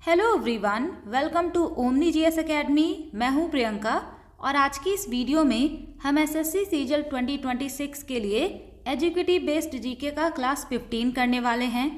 Hello everyone, welcome to Omni GS Academy. मैं हूं प्रियंका और आज की इस वीडियो में हम एसएससी सीजीएल 2026 के लिए एजुकेटिव बेस्ड जीके का क्लास 15 करने वाले हैं।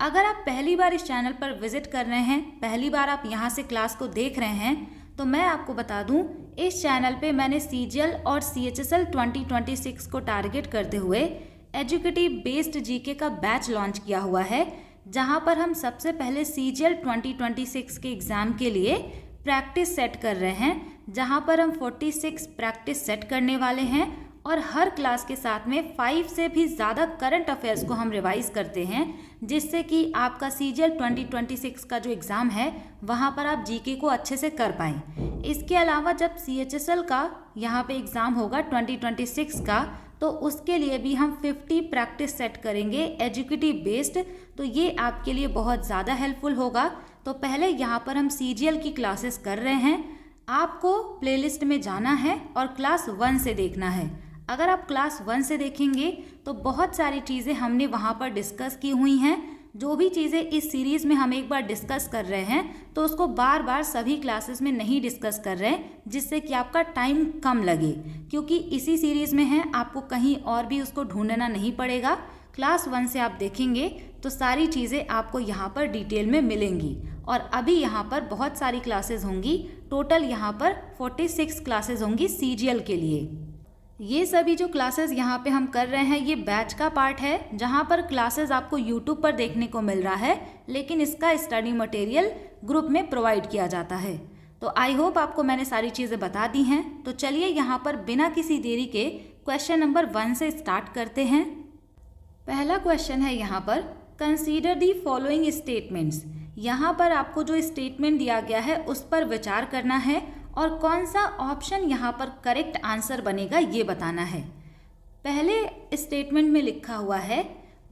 अगर आप पहली बार इस चैनल पर विजिट कर रहे हैं, पहली बार आप यहां से क्लास को देख रहे हैं, तो मैं आपको बता दूं इस चैनल पे मैंने सीजीएल और सीएचएसएल 2026 को टारगेट करते हुए एजुकेटिव बेस्ड जीके का बैच लॉन्च किया हुआ है, जहां पर हम सबसे पहले सीजीएल 2026 के एग्ज़ाम के लिए प्रैक्टिस सेट कर रहे हैं, जहां पर हम 46 प्रैक्टिस सेट करने वाले हैं और हर क्लास के साथ में 5 से भी ज़्यादा करंट अफेयर्स को हम रिवाइज करते हैं, जिससे कि आपका सीजीएल 2026 का जो एग्ज़ाम है वहां पर आप जीके को अच्छे से कर पाएँ। इसके अलावा जब सीएचएसएल का यहाँ पे एग्ज़ाम होगा 2026 का, तो उसके लिए भी हम 50 प्रैक्टिस सेट करेंगे एजुकेटिव बेस्ड, तो ये आपके लिए बहुत ज़्यादा हेल्पफुल होगा। तो पहले यहाँ पर हम सीजीएल की क्लासेस कर रहे हैं। आपको प्लेलिस्ट में जाना है और क्लास 1 से देखना है। अगर आप क्लास 1 से देखेंगे तो बहुत सारी चीज़ें हमने वहाँ पर डिस्कस की हुई हैं। जो भी चीज़ें इस सीरीज़ में हम एक बार डिस्कस कर रहे हैं तो उसको बार बार सभी क्लासेस में नहीं डिस्कस कर रहे हैं, जिससे कि आपका टाइम कम लगे, क्योंकि इसी सीरीज़ में है, आपको कहीं और भी उसको ढूंढना नहीं पड़ेगा। क्लास 1 से आप देखेंगे तो सारी चीज़ें आपको यहाँ पर डिटेल में मिलेंगी। और अभी यहाँ पर बहुत सारी क्लासेस होंगी, टोटल यहाँ पर 46 क्लासेस होंगी सीजीएल के लिए। ये सभी जो क्लासेस यहाँ पे हम कर रहे हैं ये बैच का पार्ट है, जहाँ पर क्लासेस आपको यूट्यूब पर देखने को मिल रहा है, लेकिन इसका स्टडी मटेरियल ग्रुप में प्रोवाइड किया जाता है। तो आई होप आपको मैंने सारी चीज़ें बता दी हैं। तो चलिए यहाँ पर बिना किसी देरी के क्वेश्चन नंबर 1 से स्टार्ट करते हैं। पहला क्वेश्चन है यहाँ पर, कंसीडर दी फॉलोइंग स्टेटमेंट्स। यहाँ पर आपको जो स्टेटमेंट दिया गया है उस पर विचार करना है और कौन सा ऑप्शन यहाँ पर करेक्ट आंसर बनेगा ये बताना है। पहले स्टेटमेंट में लिखा हुआ है,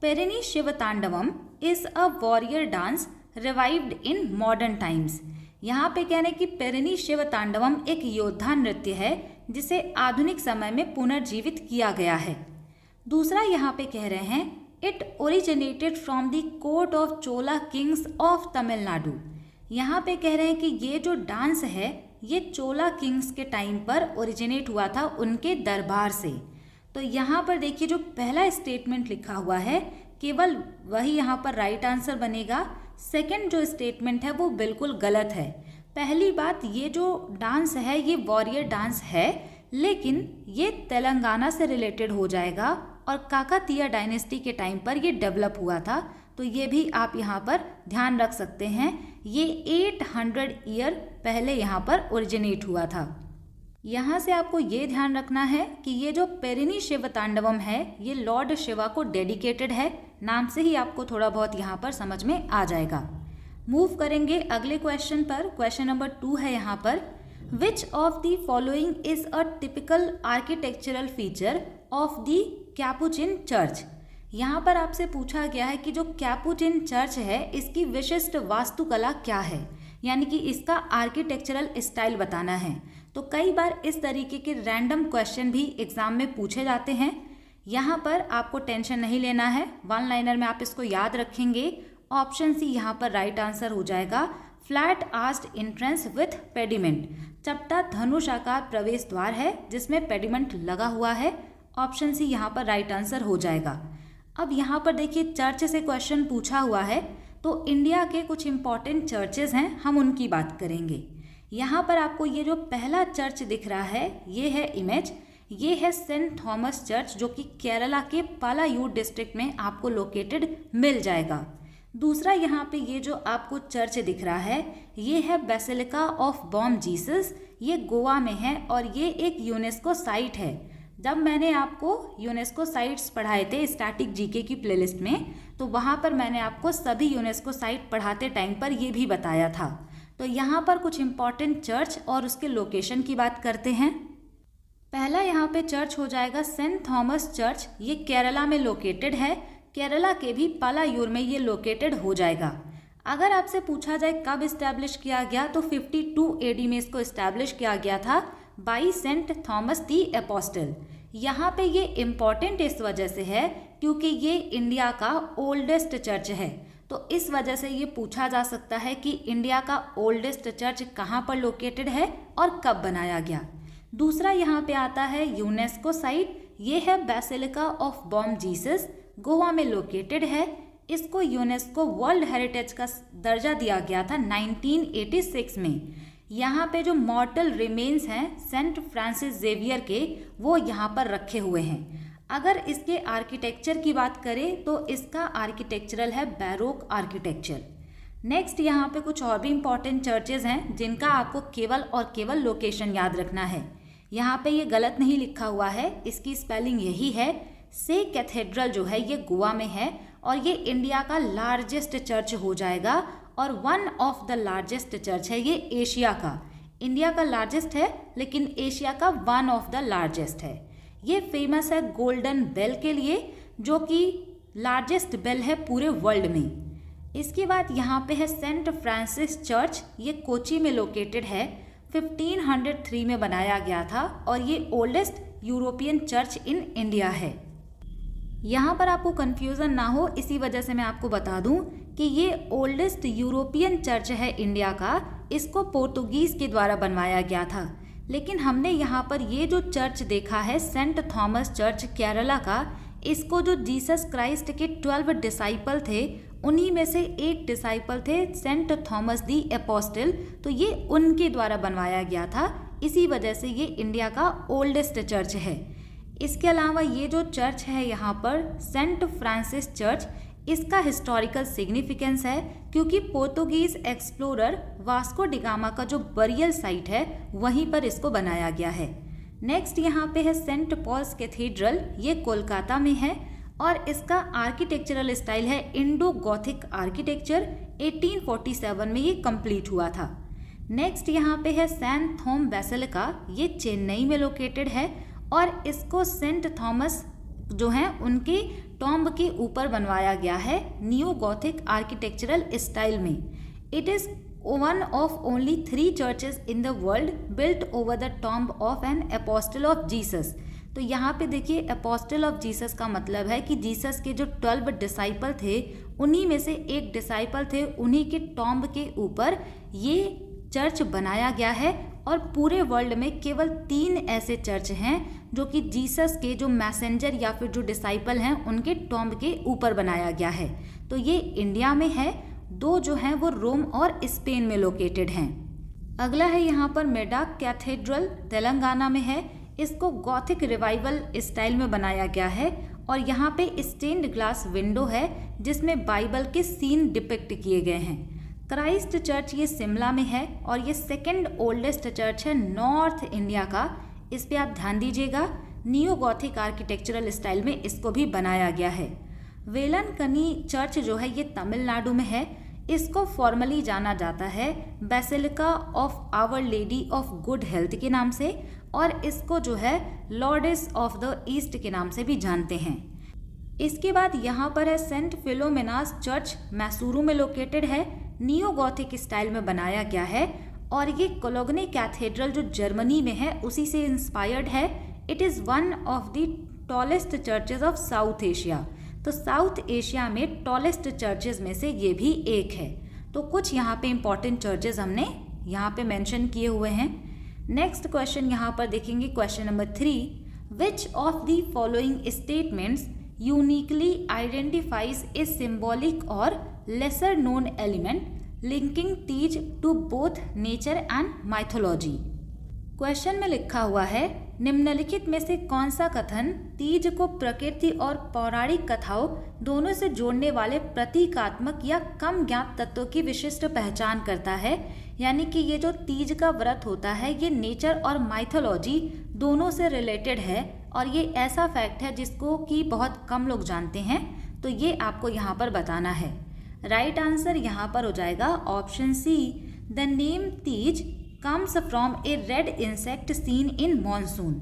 Perini Shivatandavam is a warrior dance revived in modern times. यहाँ पे कह रहे हैं कि पेरिनी शिवतांडवम एक योद्धा नृत्य है जिसे आधुनिक समय में पुनर्जीवित किया गया है। दूसरा यहाँ पे कह रहे हैं, it originated from the court of Chola Kings of Tamil Nadu. यहाँ पे कह रहे हैं कि ये जो डांस है ये चोला किंग्स के टाइम पर ओरिजिनेट हुआ था, उनके दरबार से। तो यहाँ पर देखिए जो पहला स्टेटमेंट लिखा हुआ है केवल वही यहाँ पर राइट आंसर बनेगा। सेकंड जो स्टेटमेंट है वो बिल्कुल गलत है। पहली बात, ये जो डांस है ये वॉरियर डांस है, लेकिन ये तेलंगाना से रिलेटेड हो जाएगा और काकातीया डायनेस्टी के टाइम पर ये डेवलप हुआ था। तो ये भी आप यहाँ पर ध्यान रख सकते हैं, ये 800 ईयर पहले यहाँ पर ओरिजिनेट हुआ था। यहाँ से आपको ये ध्यान रखना है कि ये जो पेरिनी शिवतांडवम है ये लॉर्ड शिवा को डेडिकेटेड है। नाम से ही आपको थोड़ा बहुत यहाँ पर समझ में आ जाएगा। मूव करेंगे अगले क्वेश्चन पर। क्वेश्चन नंबर 2 है यहाँ पर, विच of the following is a typical architectural feature of the Capuchin church. यहाँ पर आपसे पूछा गया है कि जो कैपुचिन चर्च है इसकी विशिष्ट वास्तुकला क्या है, यानी कि इसका आर्किटेक्चरल स्टाइल बताना है। तो कई बार इस तरीके के रैंडम क्वेश्चन भी एग्जाम में पूछे जाते हैं। यहाँ पर आपको टेंशन नहीं लेना है, 1 लाइनर में आप इसको याद रखेंगे। ऑप्शन सी यहाँ पर राइट आंसर हो जाएगा। Flat asked entrance with pediment, चपटा धनुष आकार प्रवेश द्वार है जिसमें पेडिमेंट लगा हुआ है। ऑप्शन सी यहाँ पर राइट आंसर हो जाएगा। अब यहाँ पर देखिए चर्च से क्वेश्चन पूछा हुआ है, तो इंडिया के कुछ इंपॉर्टेंट चर्चेज हैं, हम उनकी बात करेंगे। यहाँ पर आपको ये जो पहला चर्च दिख रहा है ये है इमेज, ये है सेंट थॉमस चर्च, जो कि केरला के पालायूर डिस्ट्रिक्ट में आपको लोकेटेड मिल जाएगा। दूसरा यहाँ पे ये जो आपको चर्च दिख रहा है ये है बेसिलिका ऑफ बॉम जीसस, ये गोवा में है और ये एक यूनेस्को साइट है। जब मैंने आपको यूनेस्को साइट्स पढ़ाए थे स्टैटिक जीके की प्लेलिस्ट में, तो वहाँ पर मैंने आपको सभी यूनेस्को साइट पढ़ाते टाइम पर ये भी बताया था। तो यहाँ पर कुछ इंपॉर्टेंट चर्च और उसके लोकेशन की बात करते हैं। पहला यहाँ पे चर्च हो जाएगा सेंट थॉमस चर्च, ये केरला में लोकेटेड है, केरला के भी पालायूर में ये लोकेटेड हो जाएगा। अगर आपसे पूछा जाए कब इस्टेब्लिश किया गया, तो 52 AD में इसको इस्टेब्लिश किया गया था by Saint Thomas the Apostle. यहाँ पे ये इम्पॉर्टेंट इस वजह से है क्योंकि ये इंडिया का ओल्डेस्ट चर्च है। तो इस वजह से ये पूछा जा सकता है कि इंडिया का ओल्डेस्ट चर्च कहाँ पर लोकेटेड है और कब बनाया गया। दूसरा यहाँ पे आता है यूनेस्को साइट, ये है basilica of Bom Jesus, Goa में लोकेटेड है। इसको यूनेस्को वर्ल्ड हेरिटेज का दर्जा दिया गया था 1986 में। यहाँ पे जो मॉर्टल रिमेन्स हैं सेंट फ्रांसिस जेवियर के, वो यहाँ पर रखे हुए हैं। अगर इसके आर्किटेक्चर की बात करें तो इसका आर्किटेक्चरल है बैरोक आर्किटेक्चर। नेक्स्ट यहाँ पे कुछ और भी इम्पॉर्टेंट चर्चेज हैं जिनका आपको केवल और केवल लोकेशन याद रखना है। यहाँ पे ये गलत नहीं लिखा हुआ है, इसकी स्पेलिंग यही है। से कैथेड्रल जो है ये गोवा में है और ये इंडिया का लार्जेस्ट चर्च हो जाएगा और one of the largest church है ये एशिया का। इंडिया का लार्जेस्ट है लेकिन एशिया का वन ऑफ द लार्जेस्ट है। ये फेमस है गोल्डन बेल के लिए, जो कि लार्जेस्ट बेल है पूरे वर्ल्ड में। इसके बाद यहाँ पे है सेंट फ्रांसिस चर्च, ये कोची में लोकेटेड है। 1503 में बनाया गया था और ये oldest European church in India है। यहाँ पर आपको कंफ्यूजन ना हो इसी वजह से मैं आपको बता दूं कि ये ओल्डेस्ट यूरोपियन चर्च है इंडिया का। इसको पोर्तुगीज के द्वारा बनवाया गया था। लेकिन हमने यहाँ पर ये जो चर्च देखा है सेंट थॉमस चर्च केरला का, इसको जो जीसस क्राइस्ट के 12 डिसाइपल थे उन्हीं में से एक डिसाइपल थे सेंट थॉमस दी एपोस्टल, तो ये उनके द्वारा बनवाया गया था। इसी वजह से ये इंडिया का ओल्डेस्ट चर्च है। इसके अलावा ये जो चर्च है यहाँ पर सेंट फ्रांसिस चर्च, इसका हिस्टोरिकल सिग्निफिकेंस है क्योंकि पोर्तुगीज एक्सप्लोरर वास्को डिगामा का जो बरियल साइट है वहीं पर इसको बनाया गया है। नेक्स्ट यहाँ पे है सेंट पॉल्स कैथेड्रल, ये कोलकाता में है और इसका आर्किटेक्चरल स्टाइल है इंडो गॉथिक आर्किटेक्चर। 1847 में ये कंप्लीट हुआ था। नेक्स्ट यहाँ पे है सेंट थॉम बेसिलिका, ये चेन्नई में लोकेटेड है और इसको सेंट थॉमस जो हैं उनके टॉम्ब के ऊपर बनवाया गया है न्यू गॉथिक आर्किटेक्चरल स्टाइल में। It is one of only 3 churches in the world built over the tomb of an apostle of Jesus. तो यहाँ पे देखिए एपोस्टल ऑफ जीसस का मतलब है कि जीसस के जो 12 डिसाइपल थे उन्हीं में से एक डिसाइपल थे, उन्हीं के टॉम्ब के ऊपर ये चर्च बनाया गया है। और पूरे वर्ल्ड में केवल 3 ऐसे चर्च हैं जो कि जीसस के जो मैसेंजर या फिर जो डिसाइपल हैं उनके टॉम्ब के ऊपर बनाया गया है। तो ये इंडिया में है, 2 जो हैं वो रोम और स्पेन में लोकेटेड हैं। अगला है यहाँ पर मेडाक कैथेड्रल, तेलंगाना में है। इसको गॉथिक रिवाइवल स्टाइल में बनाया गया है और यहाँ पे स्टेन्ड ग्लास विंडो है जिसमें बाइबल के सीन डिपिक्ट किए गए हैं। क्राइस्ट चर्च ये शिमला में है और ये 2nd ओल्डेस्ट चर्च है नॉर्थ इंडिया का। इस पे आप ध्यान दीजिएगा, नियो गॉथिक आर्किटेक्चरल स्टाइल में इसको भी बनाया गया है। वेलनकनी चर्च जो है ये तमिलनाडु में है। इसको फॉर्मली जाना जाता है basilica of Our Lady of Good Health के नाम से और इसको जो है लॉर्डेस ऑफ द ईस्ट के नाम से भी जानते हैं। इसके बाद यहाँ पर है सेंट फिलोमेनास चर्च, मैसूरू में लोकेटेड है। नियो गॉथिक स्टाइल में बनाया गया है और ये कोलोगने कैथेड्रल जो जर्मनी में है उसी से इंस्पायर्ड है। It is one of the tallest churches of south Asia. तो साउथ एशिया में टॉलेस्ट चर्चेज में से ये भी एक है। तो कुछ यहाँ पे इंपॉर्टेंट चर्चेज हमने यहाँ पे मेंशन किए हुए हैं। नेक्स्ट क्वेश्चन यहाँ पर देखेंगे, question number 3, which of the following statements uniquely identifies a symbolic or lesser known element linking Teej to both nature and mythology. Question में लिखा हुआ है, निम्नलिखित में से कौन सा कथन तीज को प्रकृति और पौराणिक कथाओं दोनों से जोड़ने वाले प्रतीकात्मक या कम ज्ञात तत्वों की विशिष्ट पहचान करता है। यानी कि ये जो तीज का व्रत होता है ये नेचर और माइथोलॉजी दोनों से रिलेटेड है और ये ऐसा फैक्ट है जिसको कि बहुत कम लोग जानते हैं। तो ये आपको यहाँ पर बताना है। राइट आंसर यहाँ पर हो जाएगा option C, the name Teej comes from a red insect seen in monsoon.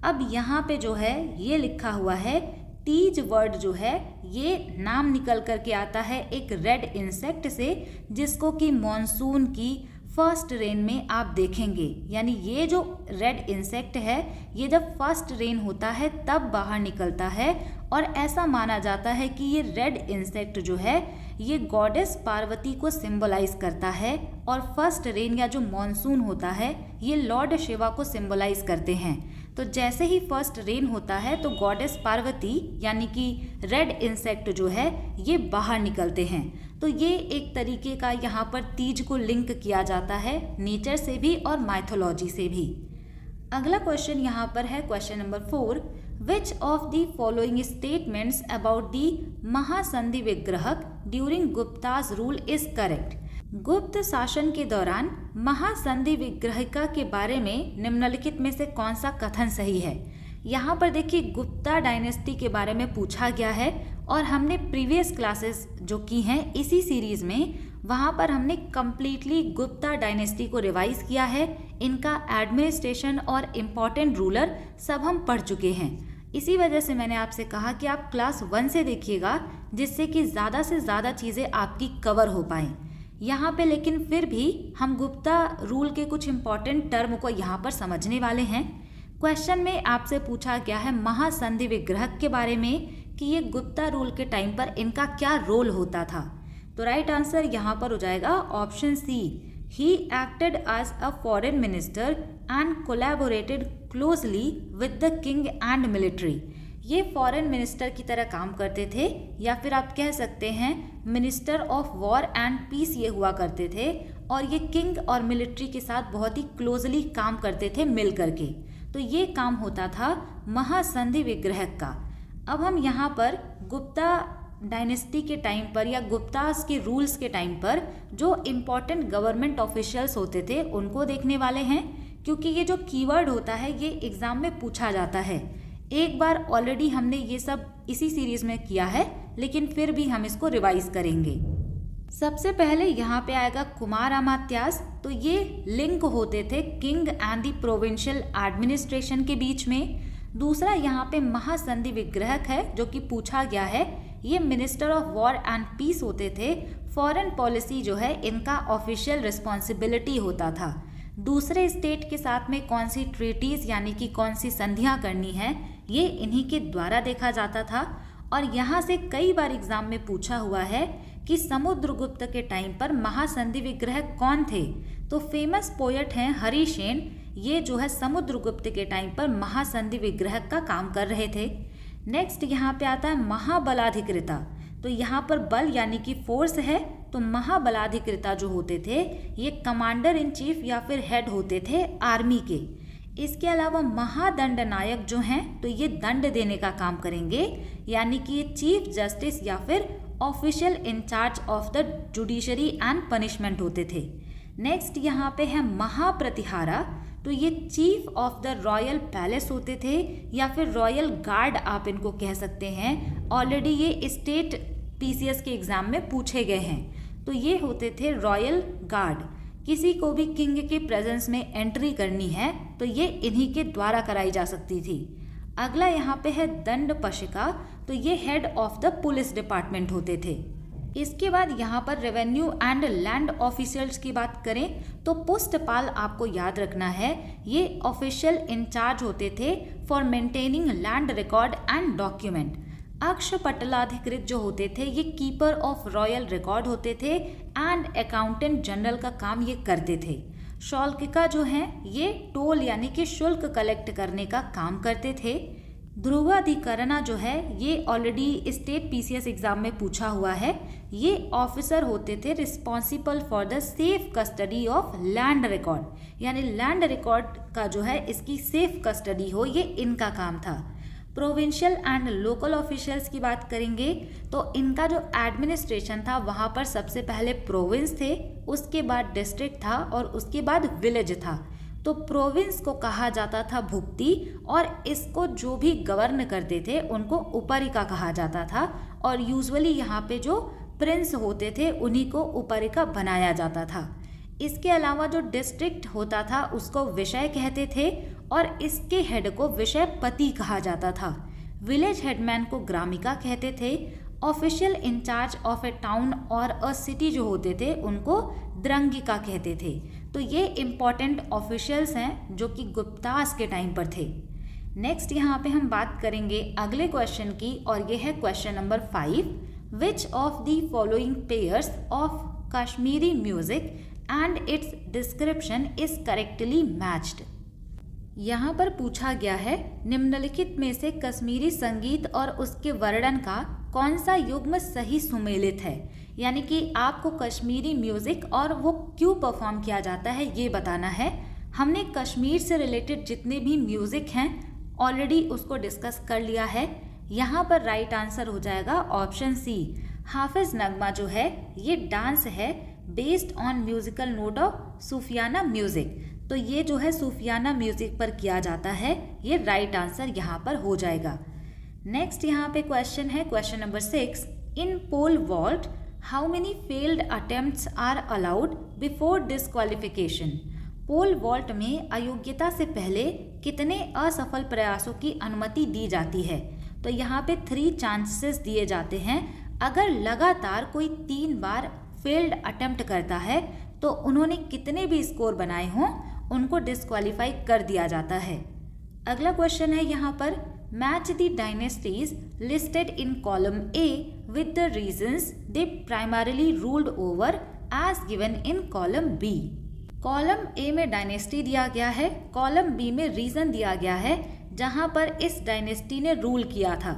अब यहाँ पे जो है ये लिखा हुआ है तीज वर्ड जो है ये नाम निकल करके आता है एक रेड इंसेक्ट से जिसको कि मॉनसून की फर्स्ट रेन में आप देखेंगे, यानी ये जो रेड इंसेक्ट है ये जब फर्स्ट रेन होता है तब बाहर निकलता है, और ऐसा माना जाता है कि ये रेड इंसेक्ट जो है ये गॉडेस पार्वती को सिंबलाइज करता है, और फर्स्ट रेन या जो मॉनसून होता है ये लॉर्ड शिवा को सिंबलाइज करते हैं। तो जैसे ही फर्स्ट रेन होता है तो गॉडेस पार्वती यानी कि रेड इंसेक्ट जो है ये बाहर निकलते हैं। तो ये एक तरीके का यहाँ पर तीज को लिंक किया जाता है नेचर से भी और माइथोलॉजी से भी। अगला क्वेश्चन यहाँ पर है question number 4, which of the following statements about the Mahasandhi Vigraha during Guptas rule is correct. गुप्त शासन के दौरान महासंधि विग्रहिका के बारे में निम्नलिखित में से कौन सा कथन सही है। यहाँ पर देखिए गुप्ता डायनेस्टी के बारे में पूछा गया है, और हमने प्रीवियस क्लासेस जो की हैं इसी सीरीज में, वहाँ पर हमने कम्प्लीटली गुप्ता डायनेस्टी को रिवाइज किया है। इनका एडमिनिस्ट्रेशन और इम्पॉर्टेंट रूलर सब हम पढ़ चुके हैं। इसी वजह से मैंने आपसे कहा कि आप क्लास 1 से देखिएगा, जिससे कि ज़्यादा से ज़्यादा चीज़ें आपकी कवर हो पाएँ। यहाँ पे लेकिन फिर भी हम गुप्ता रूल के कुछ इम्पॉर्टेंट टर्म को यहाँ पर समझने वाले हैं। क्वेश्चन में आपसे पूछा गया है महासंधि विग्रह के बारे में कि ये गुप्ता रूल के टाइम पर इनका क्या रोल होता था। तो राइट आंसर यहाँ पर हो जाएगा option C, he acted as a foreign minister and collaborated closely with the king and military. ये फॉरेन मिनिस्टर की तरह काम करते थे, या फिर आप कह सकते हैं minister of war and peace ये हुआ करते थे, और ये किंग और मिलिट्री के साथ बहुत ही क्लोजली काम करते थे मिल करके। तो ये काम होता था महासंधि विग्रह का। अब हम यहाँ पर गुप्ता डायनेस्टी के टाइम पर या गुप्तास के रूल्स के टाइम पर जो इम्पोर्टेंट गवर्नमेंट ऑफिशियल्स होते थे उनको देखने वाले हैं, क्योंकि ये जो कीवर्ड होता है ये एग्जाम में पूछा जाता है। एक बार ऑलरेडी हमने ये सब इसी सीरीज में किया है, लेकिन फिर भी हम इसको रिवाइज करेंगे। सबसे पहले यहाँ पे आएगा कुमार अमात्यास। तो ये लिंक होते थे king and the provincial administration के बीच में। दूसरा यहाँ पे महासंधि विग्रह है जो कि पूछा गया है, ये minister of war and peace होते थे। फॉरेन पॉलिसी जो है इनका ऑफिशियल रिस्पॉन्सिबिलिटी होता था। दूसरे स्टेट के साथ में कौन सी ट्रीटीज यानी कि कौन सी संधियाँ करनी है ये इन्हीं के द्वारा देखा जाता था। और यहाँ से कई बार एग्जाम में पूछा हुआ है कि समुद्रगुप्त के टाइम पर महासंधि विग्रह कौन थे। तो फेमस पोएट हैं हरिसेन, ये जो है समुद्रगुप्त के टाइम पर महासंधि विग्रह का काम कर रहे थे। नेक्स्ट यहाँ पे आता है महाबलाधिकृता। तो यहाँ पर बल यानी कि फोर्स है, तो महाबलाधिकृता जो होते थे ये कमांडर इन चीफ या फिर हेड होते थे आर्मी के। इसके अलावा महादंड नायक जो हैं तो ये दंड देने का काम करेंगे, यानी कि ये चीफ जस्टिस या फिर official in-charge of the judiciary and punishment होते थे। नेक्स्ट यहाँ पे है महाप्रतिहारा। तो ये chief of the royal palace होते थे या फिर रॉयल गार्ड आप इनको कह सकते हैं। ऑलरेडी ये स्टेट पीसीएस के एग्जाम में पूछे गए हैं। तो ये होते थे रॉयल गार्ड। किसी को भी किंग के प्रेजेंस में एंट्री करनी है तो ये इन्हीं के द्वारा कराई जा सकती थी। अगला यहाँ पे है दंड पशिका। तो ये head of the police department होते थे। इसके बाद यहाँ पर रेवेन्यू एंड लैंड ऑफिसर्स की बात करें तो पोस्टपाल आपको याद रखना है, ये ऑफिशियल इंचार्ज होते थे for maintaining land record and document. अक्षपटलाधिकृत जो होते थे ये कीपर ऑफ रॉयल रिकॉर्ड होते थे एंड अकाउंटेंट जनरल का काम ये करते थे। शौल्किका जो हैं ये टोल यानी कि शुल्क कलेक्ट करने का काम करते थे। ध्रुवाधिकरणा जो है ये ऑलरेडी स्टेट पीसीएस एग्जाम में पूछा हुआ है। ये ऑफिसर होते थे responsible for the safe custody of land record, यानी लैंड रिकॉर्ड का जो है इसकी सेफ कस्टडी हो, ये इनका काम था। प्रोविंशियल एंड लोकल ऑफिशियल्स की बात करेंगे तो इनका जो एडमिनिस्ट्रेशन था वहाँ पर सबसे पहले प्रोविंस थे, उसके बाद डिस्ट्रिक्ट था और उसके बाद विलेज था। तो प्रोविंस को कहा जाता था भुक्ति और इसको जो भी गवर्न करते थे उनको उपरिका कहा जाता था। और यूजुअली यहाँ पे जो प्रिंस होते थे उन्हीं को उपरिका बनाया जाता था। इसके अलावा जो डिस्ट्रिक्ट होता था उसको विषय कहते थे और इसके हेड को विषय पति कहा जाता था। विलेज हेडमैन को ग्रामिका कहते थे। Official in-charge of a town और अ सिटी जो होते थे उनको द्रंगिका कहते थे। तो ये इम्पॉर्टेंट ऑफिशियल्स हैं जो कि गुप्तास के टाइम पर थे। नेक्स्ट यहाँ पे हम बात करेंगे अगले क्वेश्चन की, और ये है question number 5। Which of the following pairs of Kashmiri music and it's description is correctly matched. यहाँ पर पूछा गया है निम्नलिखित में से कश्मीरी संगीत और उसके वर्णन का कौन सा युग्म सही सुमेलित है, यानी कि आपको कश्मीरी म्यूजिक और वो क्यों परफॉर्म किया जाता है ये बताना है। हमने कश्मीर से रिलेटेड जितने भी म्यूजिक हैं ऑलरेडी उसको डिस्कस कर लिया है। यहाँ पर राइट आंसर हो जाएगा ऑप्शन सी, हाफिज नगमा जो है ये डांस है based on musical note of सूफियाना म्यूजिक। तो ये जो है सूफियाना म्यूजिक पर किया जाता है, ये राइट आंसर यहाँ पर हो जाएगा। नेक्स्ट यहाँ पे क्वेश्चन है question number 6। In pole vault how many failed attempts are allowed before disqualification. Pole vault में अयोग्यता से पहले कितने असफल प्रयासों की अनुमति दी जाती है। तो यहाँ पे 3 चांसेस दिए जाते हैं। अगर लगातार कोई 3 बार फेल्ड अटेम्प्ट करता है तो उन्होंने कितने भी स्कोर बनाए हों उनको डिस्क्वालीफाई कर दिया जाता है। अगला क्वेश्चन है यहाँ पर, match the dynasties listed in column A with the regions they primarily ruled over as given in column B. Column A में डायनेस्टी दिया गया है, कॉलम बी में रीजन दिया गया है जहाँ पर इस डायनेस्टी ने रूल किया था।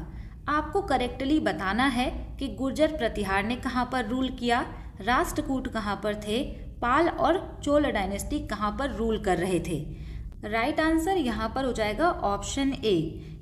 आपको करेक्टली बताना है कि गुर्जर प्रतिहार ने कहाँ पर रूल किया, राष्ट्रकूट कहाँ पर थे, पाल और चोल डायनेस्टी कहाँ पर रूल कर रहे थे। राइट आंसर यहाँ पर हो जाएगा ऑप्शन ए।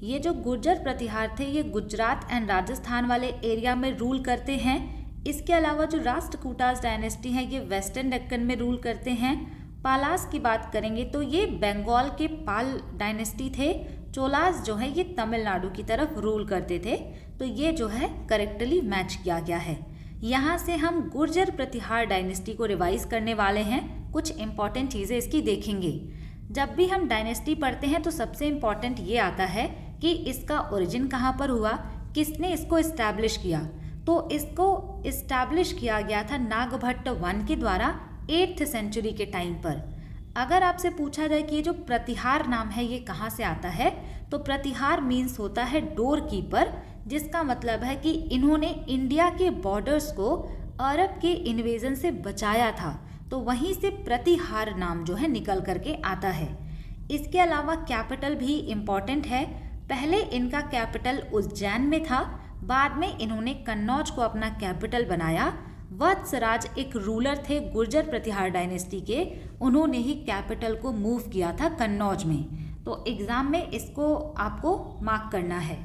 ये जो गुर्जर प्रतिहार थे ये गुजरात एंड राजस्थान वाले एरिया में रूल करते हैं। इसके अलावा जो राष्ट्रकूटास डायनेस्टी है ये वेस्टर्न डेक्कन में रूल करते हैं। पालास की बात करेंगे तो ये बंगाल के पाल डायनेस्टी थे। चोलास जो है ये तमिलनाडु की तरफ रूल करते थे। तो ये जो है करेक्टली मैच किया गया है। यहाँ से हम गुर्जर प्रतिहार डायनेस्टी को रिवाइज करने वाले हैं। कुछ इंपॉर्टेंट चीज़ें इसकी देखेंगे। जब भी हम डायनेस्टी पढ़ते हैं तो सबसे इम्पॉर्टेंट ये आता है कि इसका ओरिजिन कहाँ पर हुआ, किसने इसको इस्टेब्लिश किया। तो इसको इस्टेब्लिश किया गया था नागभट्ट वन के द्वारा 8th सेंचुरी के टाइम पर। अगर आपसे पूछा जाए कि ये जो प्रतिहार नाम है ये कहाँ से आता है, तो प्रतिहार मीन्स होता है डोर कीपर, जिसका मतलब है कि इन्होंने इंडिया के बॉर्डर्स को अरब के इन्वेजन से बचाया था। तो वहीं से प्रतिहार नाम जो है निकल करके आता है। इसके अलावा कैपिटल भी इम्पॉर्टेंट है। पहले इनका कैपिटल उज्जैन में था, बाद में इन्होंने कन्नौज को अपना कैपिटल बनाया। वत्सराज एक रूलर थे गुर्जर प्रतिहार डायनेस्टी के, उन्होंने ही कैपिटल को मूव किया था कन्नौज में। तो एग्जाम में इसको आपको मार्क करना है।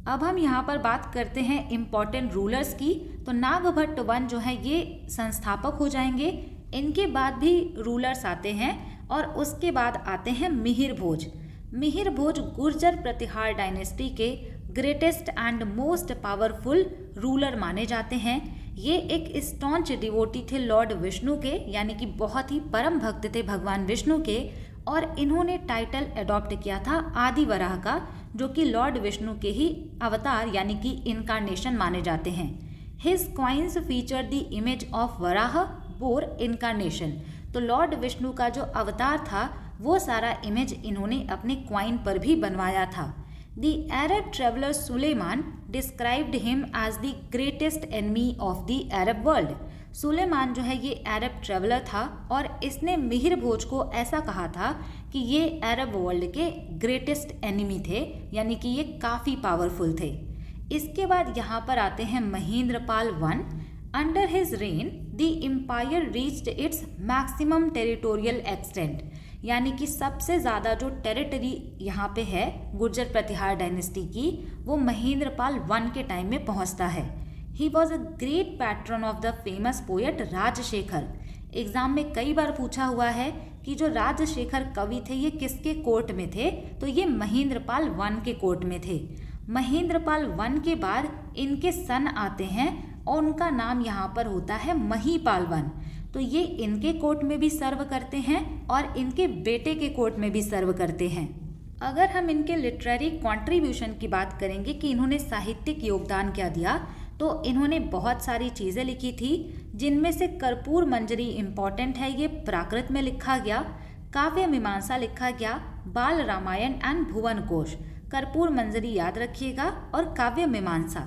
अब हम यहाँ पर बात करते हैं इम्पॉर्टेंट रूलर्स की। तो नागभट्ट वन जो है ये संस्थापक हो जाएंगे। इनके बाद भी रूलर्स आते हैं और उसके बाद आते हैं मिहिर भोज। मिहिर भोज गुर्जर प्रतिहार डायनेस्टी के greatest and most powerful ruler माने जाते हैं। ये एक स्टॉन्च डिवोटी थे लॉर्ड विष्णु के, यानी कि बहुत ही परम भक्त थे भगवान विष्णु के, और इन्होंने टाइटल अडॉप्ट किया था आदि वराह का, जो कि लॉर्ड विष्णु के ही अवतार यानी कि इनकारनेशन माने जाते हैं। His coins feature the image of Varaha bore incarnation. तो लॉर्ड विष्णु का जो अवतार था वो सारा इमेज इन्होंने अपने क्वाइन पर भी बनवाया था। The Arab traveller Sulaiman described him as the greatest enemy of the Arab world. Sulaiman जो है ये अरब ट्रेवलर था और इसने मिहिर भोज को ऐसा कहा था कि ये अरब वर्ल्ड के ग्रेटेस्ट एनिमी थे, यानी कि ये काफ़ी पावरफुल थे। इसके बाद यहाँ पर आते हैं Mahendrapal one. Under his reign the empire reached its maximum territorial extent, यानी कि सबसे ज़्यादा जो टेरिटरी यहाँ पे है गुर्जर प्रतिहार डायनेस्टी की वो महेंद्रपाल वन के टाइम में पहुँचता है। He was a great patron of the famous poet Rajashekhar. Exam में कई बार पूछा हुआ है कि जो राजशेखर कवि थे ये किसके कोर्ट में थे, तो ये महेंद्रपाल वन के कोर्ट में थे। महेंद्रपाल वन के बाद इनके सन आते हैं और उनका नाम यहाँ पर होता है महीपाल वन। तो ये इनके कोर्ट में भी सर्व करते हैं और इनके बेटे के कोर्ट में भी सर्व करते हैं। अगर हम इनके लिटरेरी कॉन्ट्रीब्यूशन की बात करेंगे कि इन्होंने साहित्यिक योगदान क्या दिया, तो इन्होंने बहुत सारी चीज़ें लिखी थी, जिनमें से कर्पूर मंजरी इम्पॉर्टेंट है, ये प्राकृत में लिखा गया, काव्य मीमांसा लिखा गया, बाल रामायण एंड भुवन कोश। कर्पूर मंजरी याद रखिएगा और काव्य मीमांसा।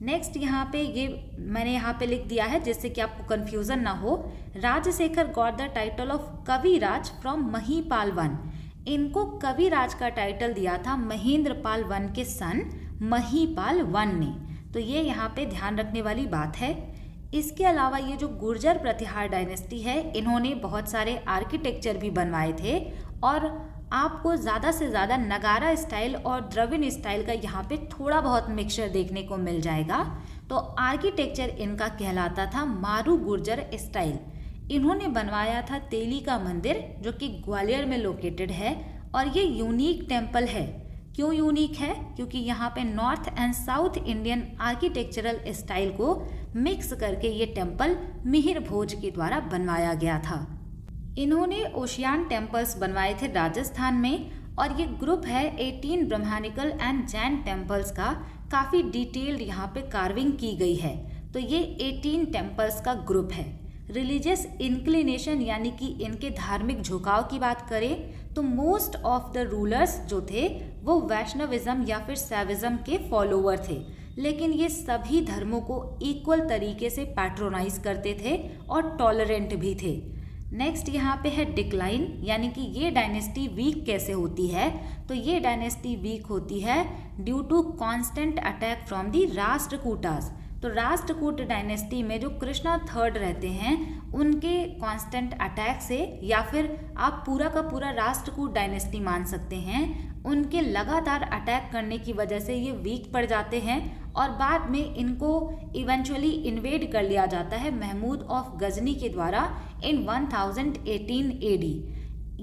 नेक्स्ट यहाँ पे ये मैंने यहाँ पे लिख दिया है जिससे कि आपको कंफ्यूजन ना हो। Rajashekhar got the title of Kaviraj from Mahipal one. इनको कविराज का टाइटल दिया था महेंद्रपाल वन के सन महीपाल वन ने, तो ये यहाँ पे ध्यान रखने वाली बात है। इसके अलावा ये जो गुर्जर प्रतिहार डायनेस्टी है, इन्होंने बहुत सारे आर्किटेक्चर भी बनवाए थे और आपको ज़्यादा से ज़्यादा नगारा स्टाइल और द्रविड़ स्टाइल का यहाँ पे थोड़ा बहुत मिक्सचर देखने को मिल जाएगा। तो आर्किटेक्चर इनका कहलाता था मारू गुर्जर स्टाइल। इन्होंने बनवाया था तेली का मंदिर जो कि ग्वालियर में लोकेटेड है और ये यूनिक टेम्पल है। क्यों यूनिक है? क्योंकि यहाँ पे north and south Indian architectural style को मिक्स करके ये टेम्पल मिहिर भोज के द्वारा बनवाया गया था। इन्होंने ओशियान टेम्पल्स बनवाए थे राजस्थान में और ये ग्रुप है 18 ब्रह्मानिकल एंड जैन टेम्पल्स का। काफ़ी डिटेल्ड यहाँ पे कार्विंग की गई है। तो ये 18 टेम्पल्स का ग्रुप है। रिलीजियस इंक्लिनेशन यानी कि इनके धार्मिक झुकाव की बात करें तो मोस्ट ऑफ द रूलर्स जो थे वो वैष्णविज्म या फिर शैविज्म के फॉलोवर थे, लेकिन ये सभी धर्मों को इक्वल तरीके से पैट्रोनाइज करते थे और टॉलरेंट भी थे। नेक्स्ट यहाँ पे है डिक्लाइन, यानी कि ये डायनेस्टी वीक कैसे होती है? तो ये डायनेस्टी वीक होती है due to constant attack from the Rashtrakutas. तो राष्ट्रकूट डायनेस्टी में जो कृष्णा थर्ड रहते हैं उनके कांस्टेंट अटैक से, या फिर आप पूरा का पूरा राष्ट्रकूट डायनेस्टी मान सकते हैं, उनके लगातार अटैक करने की वजह से ये वीक पड़ जाते हैं और बाद में इनको इवेंचुअली इन्वेड कर लिया जाता है महमूद ऑफ गजनी के द्वारा इन 1018 AD।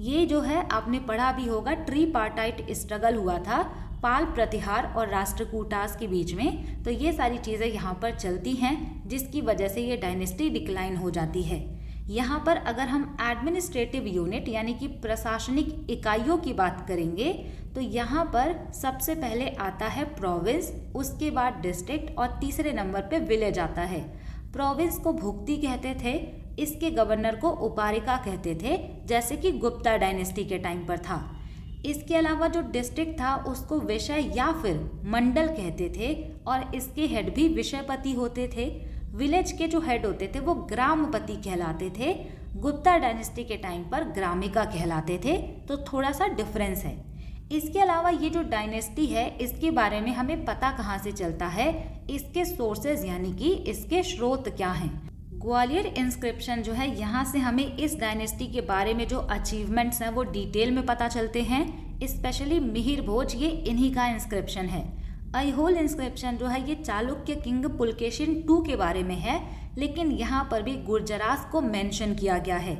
ये जो है आपने पढ़ा भी होगा, ट्रीपार्टाइट स्ट्रगल हुआ था पाल प्रतिहार और राष्ट्रकूटास के बीच में। तो ये सारी चीज़ें यहाँ पर चलती हैं जिसकी वजह से ये डायनेस्टी डिक्लाइन हो जाती है। यहाँ पर अगर हम एडमिनिस्ट्रेटिव यूनिट यानी कि प्रशासनिक इकाइयों की बात करेंगे तो यहाँ पर सबसे पहले आता है प्रोविंस, उसके बाद डिस्ट्रिक्ट और तीसरे नंबर पे विलेज आता है। प्रोविंस को भुक्ति कहते थे, इसके गवर्नर को उपारिका कहते थे, जैसे कि गुप्ता डायनेस्टी के टाइम पर था। इसके अलावा जो डिस्ट्रिक्ट था उसको विषय या फिर मंडल कहते थे और इसके हेड भी विषयपति होते थे। विलेज के जो हेड होते थे वो ग्रामपति कहलाते थे, गुप्ता डायनेस्टी के टाइम पर ग्रामिका कहलाते थे। तो थोड़ा सा डिफरेंस है। इसके अलावा ये जो डायनेस्टी है इसके बारे में हमें पता कहाँ से चलता है, इसके सोर्सेज यानी कि इसके स्रोत क्या हैं। ग्वालियर इंस्क्रिप्शन जो है, यहाँ से हमें इस डायनेस्टी के बारे में जो अचीवमेंट्स हैं वो डिटेल में पता चलते हैं। स्पेशली मिहिर भोज ये इन्हीं का इंस्क्रिप्शन है। ऐहोल इंस्क्रिप्शन जो है ये चालुक्य किंग पुलकेशिन II के बारे में है, लेकिन यहाँ पर भी गुर्जरास को मेंशन किया गया है।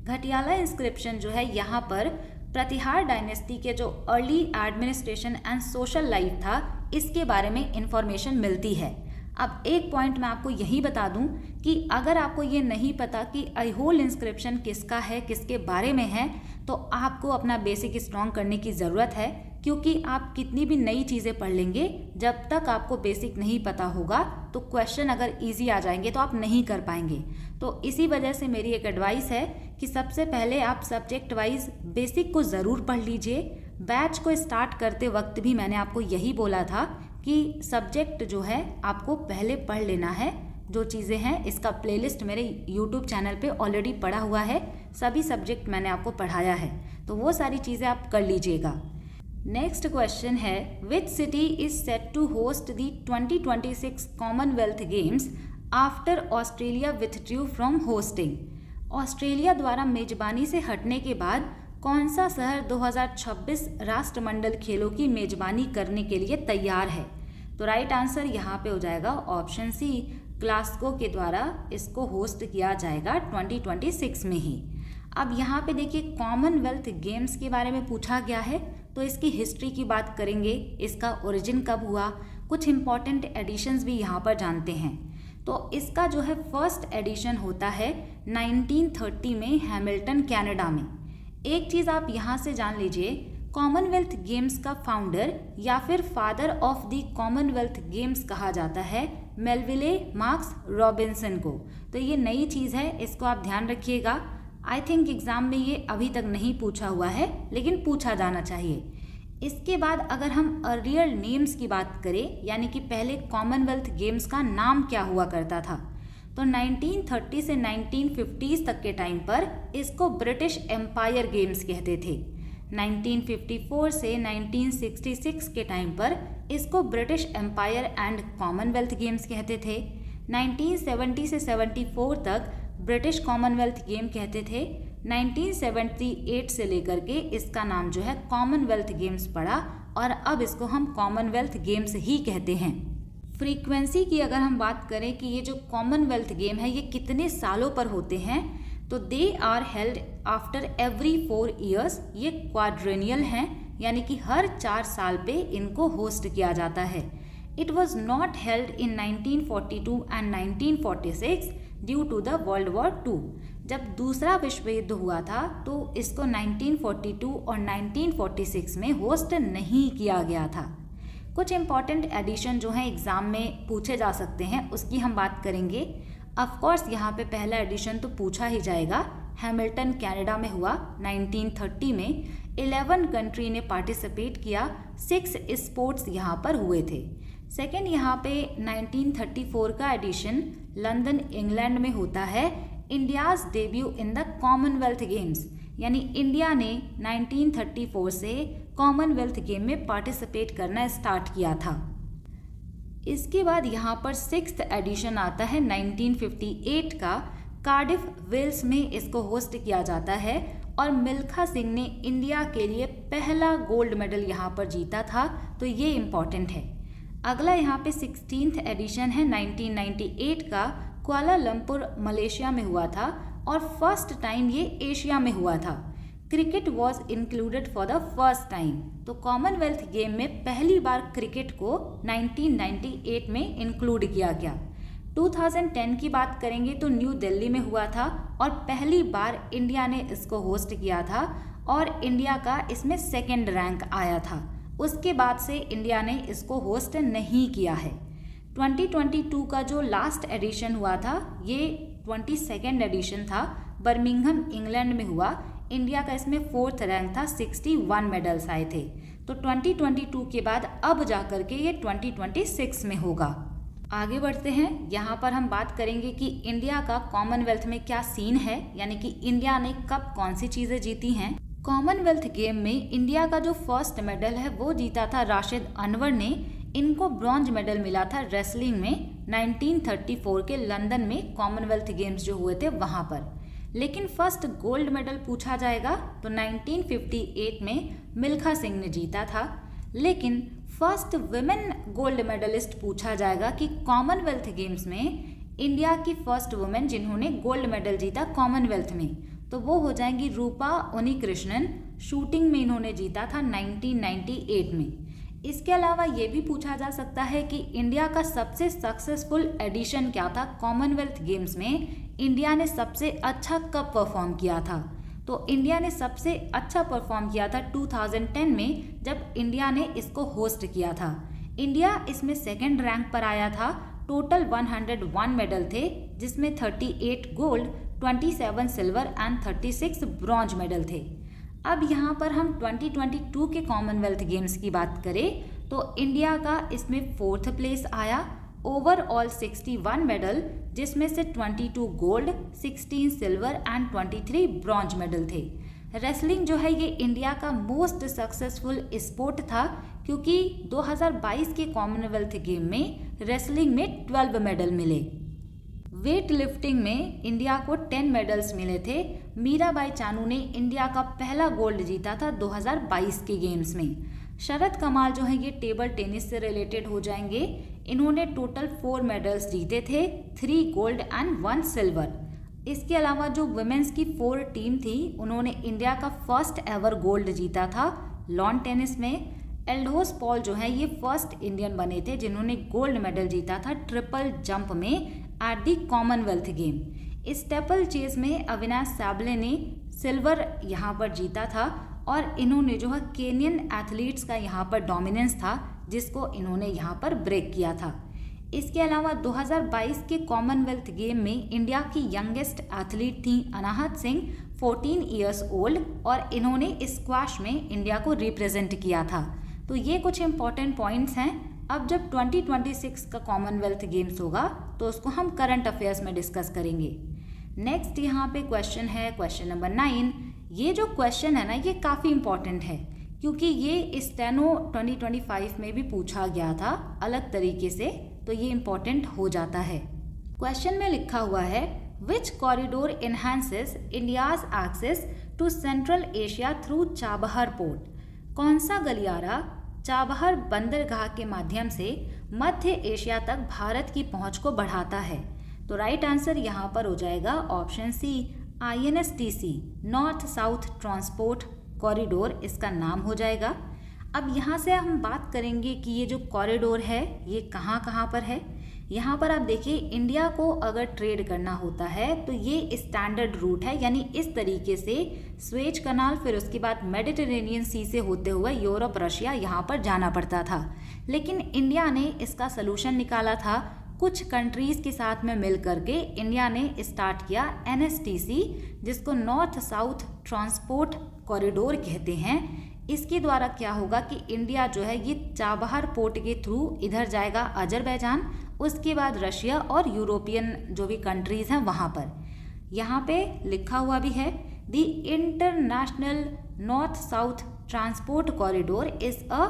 घटियाला इंस्क्रिप्शन जो है यहाँ पर प्रतिहार डायनेस्टी के जो early administration and social life था इसके बारे में इंफॉर्मेशन मिलती है। अब एक पॉइंट मैं आपको यही बता दूं कि अगर आपको ये नहीं पता कि ऐहोल इंस्क्रिप्शन किसका है, किसके बारे में है, तो आपको अपना बेसिक स्ट्रॉन्ग करने की ज़रूरत है, क्योंकि आप कितनी भी नई चीज़ें पढ़ लेंगे, जब तक आपको बेसिक नहीं पता होगा तो क्वेश्चन अगर इजी आ जाएंगे तो आप नहीं कर पाएंगे। तो इसी वजह से मेरी एक एडवाइस है कि सबसे पहले आप सब्जेक्ट वाइज बेसिक को ज़रूर पढ़ लीजिए। बैच को स्टार्ट करते वक्त भी मैंने आपको यही बोला था कि सब्जेक्ट जो है आपको पहले पढ़ लेना है। जो चीज़ें हैं इसका प्लेलिस्ट मेरे यूट्यूब चैनल पे ऑलरेडी पड़ा हुआ है, सभी सब्जेक्ट मैंने आपको पढ़ाया है, तो वो सारी चीज़ें आप कर लीजिएगा। नेक्स्ट क्वेश्चन है, which city is set to host the 2026 Commonwealth Games after Australia withdrew from hosting. Australia द्वारा मेजबानी से हटने के बाद कौन सा शहर 2026 राष्ट्रमंडल खेलों की मेजबानी करने के लिए तैयार है? तो राइट आंसर यहाँ पे हो जाएगा ऑप्शन सी, ग्लासगो के द्वारा इसको होस्ट किया जाएगा 2026 में ही। अब यहाँ पे देखिए कॉमनवेल्थ गेम्स के बारे में पूछा गया है, तो इसकी हिस्ट्री की बात करेंगे, इसका ओरिजिन कब हुआ, कुछ इंपॉर्टेंट एडिशंस भी यहाँ पर जानते हैं। तो इसका जो है फर्स्ट एडिशन होता है 1930 में हैमिल्टन कनाडा में। एक चीज़ आप यहाँ से जान लीजिए, कॉमनवेल्थ गेम्स का फाउंडर या फिर father of the Commonwealth games कहा जाता है मेलविले मार्क्स रॉबिन्सन को। तो ये नई चीज़ है, इसको आप ध्यान रखिएगा। आई थिंक एग्ज़ाम में ये अभी तक नहीं पूछा हुआ है, लेकिन पूछा जाना चाहिए। इसके बाद अगर हम अर्लियर नेम्स की बात करें, यानी कि पहले कॉमनवेल्थ गेम्स का नाम क्या हुआ करता था, तो 1930 से 1950s तक के टाइम पर इसको ब्रिटिश एम्पायर गेम्स कहते थे। 1954 से 1966 के टाइम पर इसको British Empire and Commonwealth Games कहते थे। 1970 से 74 तक ब्रिटिश कॉमनवेल्थ गेम कहते थे। 1978 से लेकर के इसका नाम जो है कॉमनवेल्थ गेम्स पड़ा और अब इसको हम कॉमनवेल्थ गेम्स ही कहते हैं। फ्रीक्वेंसी की अगर हम बात करें कि ये जो कॉमनवेल्थ गेम है ये कितने सालों पर होते हैं, तो they are held after every 4 years। ये क्वाड्रेनियल हैं, यानी कि हर 4 साल पे इनको होस्ट किया जाता है। It was not held in 1942 and 1946 due to the world war 2। जब दूसरा विश्व युद्ध हुआ था तो इसको 1942 और 1946 में होस्ट नहीं किया गया था। कुछ इंपॉर्टेंट एडिशन जो हैं एग्ज़ाम में पूछे जा सकते हैं, उसकी हम बात करेंगे। ऑफ कोर्स यहाँ पे पहला एडिशन तो पूछा ही जाएगा। हैमिल्टन कनाडा में हुआ 1930 में। 11 कंट्री ने पार्टिसिपेट किया, 6 स्पोर्ट्स यहाँ पर हुए थे। सेकेंड यहाँ पे 1934 का एडिशन लंदन इंग्लैंड में होता है, India's debut in the Commonwealth games, यानी इंडिया ने 1934 से कॉमनवेल्थ गेम में पार्टिसिपेट करना स्टार्ट किया था। इसके बाद यहाँ पर 6th एडिशन आता है 1958 का। कार्डिफ वेल्स में इसको होस्ट किया जाता है और मिल्खा सिंह ने इंडिया के लिए पहला गोल्ड मेडल यहाँ पर जीता था, तो ये इम्पॉर्टेंट है। अगला यहाँ पे 16th एडिशन है 1998 का। कुआलालंपुर मलेशिया में हुआ था और फर्स्ट टाइम ये एशिया में हुआ था। Cricket was included for the first time. तो कॉमनवेल्थ गेम में पहली बार क्रिकेट को 1998 में इंक्लूड किया गया। 2010 की बात करेंगे तो न्यू दिल्ली में हुआ था और पहली बार इंडिया ने इसको होस्ट किया था और इंडिया का इसमें 2nd रैंक आया था। उसके बाद से इंडिया ने इसको होस्ट नहीं किया है। 2022 का जो लास्ट एडिशन हुआ था ये 22nd एडिशन था, बर्मिंघम इंग्लैंड में हुआ। इंडिया का इसमें 4th रैंक था, 61 मेडल्स आए थे। तो 2022 के बाद अब जाकर के ये 2026 में होगा। आगे बढ़ते हैं, यहाँ पर हम बात करेंगे कि इंडिया का कॉमनवेल्थ में क्या सीन है, यानी कि इंडिया ने कब कौन सी चीज़ें जीती हैं। कॉमनवेल्थ गेम में इंडिया का जो फर्स्ट मेडल है वो जीता था राशिद अनवर ने। इनको ब्रॉन्ज मेडल मिला था रेसलिंग में 1934 के लंदन में कॉमनवेल्थ गेम्स जो हुए थे वहाँ पर। लेकिन फर्स्ट गोल्ड मेडल पूछा जाएगा तो 1958 में मिल्खा सिंह ने जीता था। लेकिन फर्स्ट वुमेन गोल्ड मेडलिस्ट पूछा जाएगा कि कॉमनवेल्थ गेम्स में इंडिया की फर्स्ट वुमेन जिन्होंने गोल्ड मेडल जीता कॉमनवेल्थ में, तो वो हो जाएंगी रूपा उनिकृष्णन। शूटिंग में इन्होंने जीता था 1998 में। इसके अलावा ये भी पूछा जा सकता है कि इंडिया का सबसे सक्सेसफुल एडिशन क्या था कॉमनवेल्थ गेम्स में, इंडिया ने सबसे अच्छा कब परफॉर्म किया था। तो इंडिया ने सबसे अच्छा परफॉर्म किया था 2010 में, जब इंडिया ने इसको होस्ट किया था। इंडिया इसमें 2nd रैंक पर आया था। टोटल 101 मेडल थे, जिसमें 38 gold, 27 silver and 36 bronze medal थे। अब यहाँ पर हम 2022 के कॉमनवेल्थ गेम्स की बात करें तो इंडिया का इसमें 4th प्लेस आया। ओवरऑल 61 मेडल, जिसमें से 22 gold, 16 silver and 23 bronze medal थे। रेसलिंग जो है ये इंडिया का मोस्ट सक्सेसफुल स्पोर्ट था, क्योंकि 2022 के कॉमनवेल्थ गेम में रेसलिंग में 12 मेडल मिले। वेट लिफ्टिंग में इंडिया को 10 मेडल्स मिले थे। मीराबाई चानू ने इंडिया का पहला गोल्ड जीता था 2022 के गेम्स में। शरद कमाल जो है ये टेबल टेनिस से रिलेटेड हो जाएंगे। इन्होंने टोटल 4 मेडल्स जीते थे, 3 गोल्ड एंड 1 सिल्वर। इसके अलावा जो वुमेन्स की 4 टीम थी उन्होंने इंडिया का फर्स्ट एवर गोल्ड जीता था लॉन टेनिस में। एल्डोस पॉल जो है ये फर्स्ट इंडियन बने थे जिन्होंने गोल्ड मेडल जीता था ट्रिपल जंप में at the Commonwealth game. Steeplechase में अविनाश साबले ने सिल्वर यहाँ पर जीता था और इन्होंने जो है केनियन एथलीट्स का यहाँ पर डोमिनेंस था जिसको इन्होंने यहाँ पर ब्रेक किया था। इसके अलावा 2022 के कॉमनवेल्थ गेम में इंडिया की यंगेस्ट एथलीट थी अनाहत सिंह, 14 इयर्स ओल्ड, और इन्होंने स्क्वैश में इंडिया को रिप्रेजेंट किया था। तो ये कुछ इंपॉर्टेंट पॉइंट्स हैं। अब जब 2026 का कॉमनवेल्थ गेम्स होगा तो उसको हम करंट अफेयर्स में डिस्कस करेंगे। नेक्स्ट यहाँ पे क्वेश्चन है क्वेश्चन नंबर 9। ये जो क्वेश्चन है ना, ये काफ़ी इंपॉर्टेंट है क्योंकि ये स्टेनो 2025 में भी पूछा गया था अलग तरीके से, तो ये इंपॉर्टेंट हो जाता है। क्वेश्चन में लिखा हुआ है which corridor enhances India's access to Central Asia through Chabahar port. कौन सा गलियारा चाबहार बंदरगाह के माध्यम से मध्य एशिया तक भारत की पहुंच को बढ़ाता है। तो राइट आंसर यहाँ पर हो जाएगा option C, INSTC, north south transport corridor इसका नाम हो जाएगा। अब यहाँ से हम बात करेंगे कि ये जो कॉरिडोर है ये कहाँ कहाँ पर है। यहाँ पर आप देखिए, इंडिया को अगर ट्रेड करना होता है तो ये स्टैंडर्ड रूट है, यानी इस तरीके से स्वेज कनाल, फिर उसके बाद मेडिटेरेनियन सी से होते हुए यूरोप रशिया यहाँ पर जाना पड़ता था। लेकिन इंडिया ने इसका सलूशन निकाला था, कुछ कंट्रीज़ के साथ में मिल करके इंडिया ने स्टार्ट किया NSTC, जिसको नॉर्थ साउथ ट्रांसपोर्ट कॉरिडोर कहते हैं। इसके द्वारा क्या होगा कि इंडिया जो है ये चाबहार पोर्ट के थ्रू इधर जाएगा अजरबैजान, उसके बाद रशिया और यूरोपियन जो भी कंट्रीज़ हैं वहाँ पर। यहाँ पे लिखा हुआ भी है the international north south transport corridor is a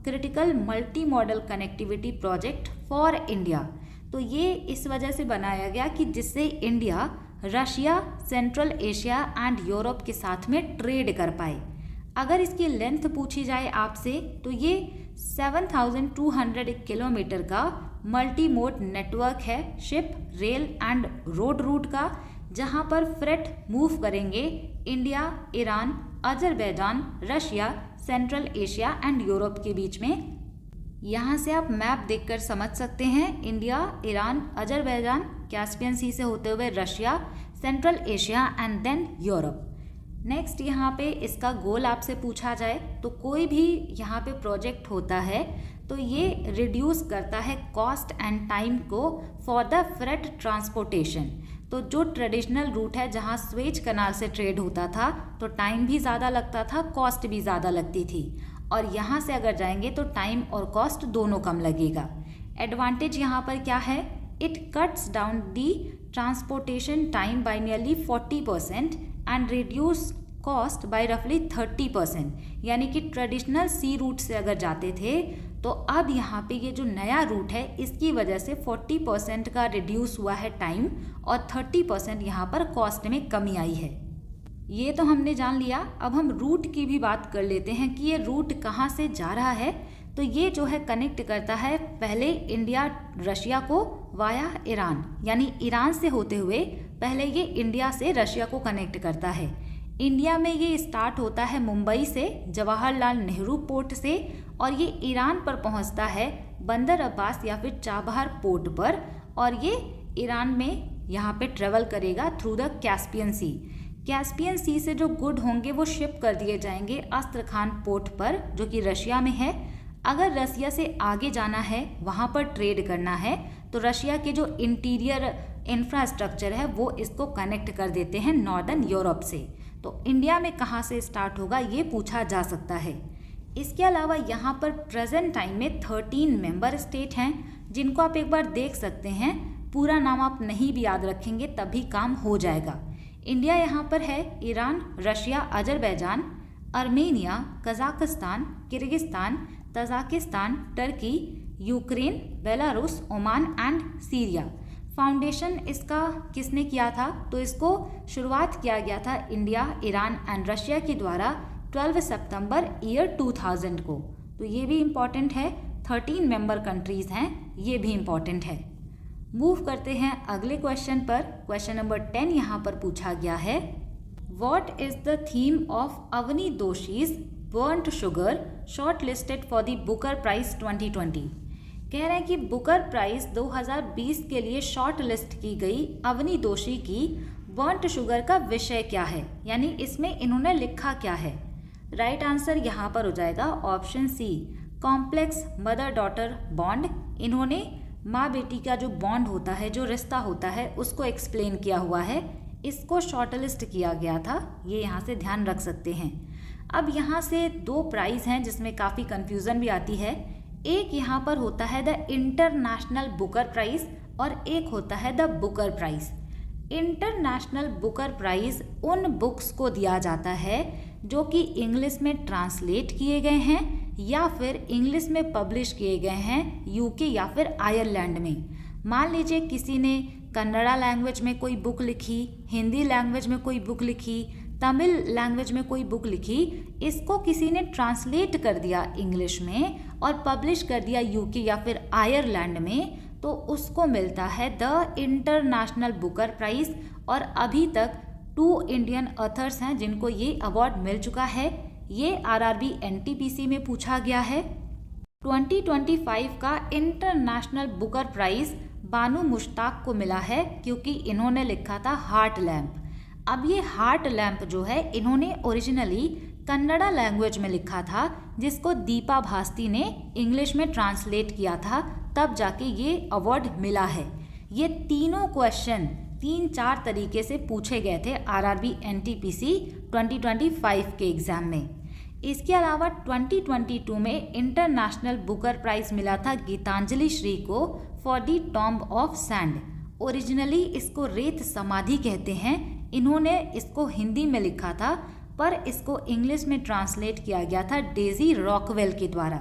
critical multi modal connectivity project for India. तो ये इस वजह से बनाया गया कि जिससे India Russia, Central Asia and Europe के साथ में ट्रेड कर पाए। अगर इसकी लेंथ पूछी जाए आपसे तो ये 7,200 किलोमीटर का मल्टी मोड नेटवर्क है ship, rail and road root का, जहां पर फ्रेट मूव करेंगे India, Iran, Azerbaijan, Russia, Central Asia and Europe के बीच में। यहाँ से आप मैप देखकर समझ सकते हैं, India, Iran, Azerbaijan, Caspian Sea से होते हुए Russia, Central Asia and then Europe. Next यहाँ पे इसका गोल आपसे पूछा जाए तो कोई भी यहाँ पे प्रोजेक्ट होता है तो ये रिड्यूस करता है कॉस्ट एंड टाइम को फॉर द फ्रेट ट्रांसपोर्टेशन। तो जो ट्रेडिशनल रूट है जहाँ स्वेज कनाल से ट्रेड होता था तो टाइम भी ज़्यादा लगता था, कॉस्ट भी ज़्यादा लगती थी, और यहाँ से अगर जाएंगे तो टाइम और कॉस्ट दोनों कम लगेगा। एडवांटेज यहाँ पर क्या है, it cuts down the transportation time bye nearly 40% and reduce cost by रफली 30%। यानी कि ट्रेडिशनल सी रूट से अगर जाते थे तो अब यहाँ पे ये जो नया रूट है इसकी वजह से 40% का रिड्यूस हुआ है टाइम और 30% यहाँ पर कॉस्ट में कमी आई है। ये तो हमने जान लिया। अब हम रूट की भी बात कर लेते हैं कि ये रूट कहाँ से जा रहा है। तो ये जो है कनेक्ट करता है पहले इंडिया रशिया को वाया ईरान, यानी ईरान से होते हुए पहले ये इंडिया से रशिया को कनेक्ट करता है। इंडिया में ये स्टार्ट होता है मुंबई से, जवाहरलाल नेहरू पोर्ट से, और ये ईरान पर पहुंचता है बंदर अब्बास या फिर चाबहार पोर्ट पर, और ये ईरान में यहाँ पे ट्रेवल करेगा through the Caspian Sea. Caspian Sea से जो गुड होंगे वो शिप कर दिए जाएंगे अस्त्रखान पोर्ट पर, जो कि रशिया में है। अगर रशिया से आगे जाना है, वहाँ पर ट्रेड करना है, तो रशिया के जो इंटीरियर इंफ्रास्ट्रक्चर है वो इसको कनेक्ट कर देते हैं नॉर्दर्न यूरोप से। तो इंडिया में कहाँ से स्टार्ट होगा ये पूछा जा सकता है। इसके अलावा यहाँ पर प्रेजेंट टाइम में 13 मेंबर स्टेट हैं, जिनको आप एक बार देख सकते हैं। पूरा नाम आप नहीं भी याद रखेंगे तभी काम हो जाएगा। इंडिया यहाँ पर है Iran, Russia, Azerbaijan, Armenia, Kazakhstan, Kyrgyzstan, Tajikistan, Turkey, Ukraine, Belarus, Oman and Syria. Foundation इसका किसने किया था, तो इसको शुरुआत किया गया था इंडिया, ईरान एंड रशिया के द्वारा 12 सितंबर ईयर 2000 को। तो ये भी इम्पॉर्टेंट है। 13 मेंबर कंट्रीज़ हैं, ये भी इम्पॉर्टेंट है। मूव करते हैं अगले क्वेश्चन पर। क्वेश्चन नंबर 10 यहाँ पर पूछा गया है, what is the theme of Avni Doshi's Burnt Sugar shortlisted for the Booker Prize 2020। कह रहे हैं कि बुकर प्राइज 2020 के लिए शॉर्ट लिस्ट की गई अवनी दोषी की बर्न्ट शुगर का विषय क्या है, यानी इसमें इन्होंने लिखा क्या है। राइट आंसर यहाँ पर हो जाएगा option C, complex mother daughter bond. इन्होंने माँ बेटी का जो बॉन्ड होता है, जो रिश्ता होता है, उसको एक्सप्लेन किया हुआ है। इसको शॉर्ट लिस्ट किया गया था, ये यहाँ से ध्यान रख सकते हैं। अब यहाँ से दो प्राइज़ हैं जिसमें काफ़ी कन्फ्यूज़न भी आती है। एक यहाँ पर होता है द इंटरनेशनल बुकर प्राइज़ और एक होता है the Booker Prize. International Booker Prize उन बुक्स को दिया जाता है जो कि इंग्लिश में ट्रांसलेट किए गए हैं या फिर इंग्लिश में पब्लिश किए गए हैं यूके या फिर आयरलैंड में। मान लीजिए किसी ने कन्नड़ा लैंग्वेज में कोई बुक लिखी, हिंदी लैंग्वेज में कोई बुक लिखी, तमिल लैंग्वेज में कोई बुक लिखी, इसको किसी ने ट्रांसलेट कर दिया इंग्लिश में और पब्लिश कर दिया यूके या फिर आयरलैंड में, तो उसको मिलता है द इंटरनेशनल बुकर प्राइज़। और अभी तक 2 इंडियन ऑथर्स हैं जिनको ये अवार्ड मिल चुका है। ये आरआरबी एनटीपीसी में पूछा गया है। 2025 का इंटरनेशनल बुकर प्राइज़ बानू मुश्ताक को मिला है क्योंकि इन्होंने लिखा था हार्ट लैम्प। अब ये हार्ट लैम्प जो है इन्होंने ओरिजिनली कन्नड़ा लैंग्वेज में लिखा था, जिसको दीपा भास्ती ने इंग्लिश में ट्रांसलेट किया था, तब जाके ये अवार्ड मिला है। ये तीनों क्वेश्चन 3-4 तरीके से पूछे गए थे आरआरबी एनटीपीसी 2025 के एग्ज़ाम में। इसके अलावा 2022 में इंटरनेशनल बुकर प्राइज़ मिला था गीतांजलि श्री को for the tomb of sand. Originally इसको रेत समाधि कहते हैं। इन्होंने इसको हिंदी में लिखा था पर इसको इंग्लिश में ट्रांसलेट किया गया था डेजी रॉकवेल के द्वारा।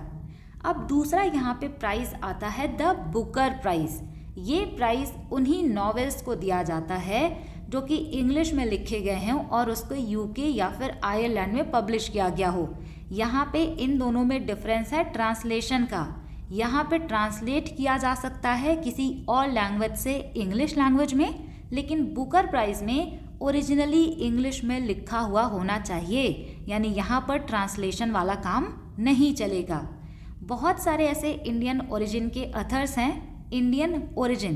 अब दूसरा यहाँ पे प्राइज़ आता है द बुकर प्राइज़। ये प्राइज़ उन्हीं नॉवेल्स को दिया जाता है जो कि इंग्लिश में लिखे गए हैं और उसको यूके या फिर आयरलैंड में पब्लिश किया गया हो। यहाँ पे इन दोनों में डिफरेंस है ट्रांसलेशन का। यहाँ पे ट्रांसलेट किया जा सकता है किसी और लैंग्वेज से इंग्लिश लैंग्वेज में, लेकिन बुकर प्राइज़ में ओरिजिनली इंग्लिश में लिखा हुआ होना चाहिए, यानी यहाँ पर ट्रांसलेशन वाला काम नहीं चलेगा। बहुत सारे ऐसे इंडियन ओरिजिन के ऑथर्स हैं। इंडियन ओरिजिन,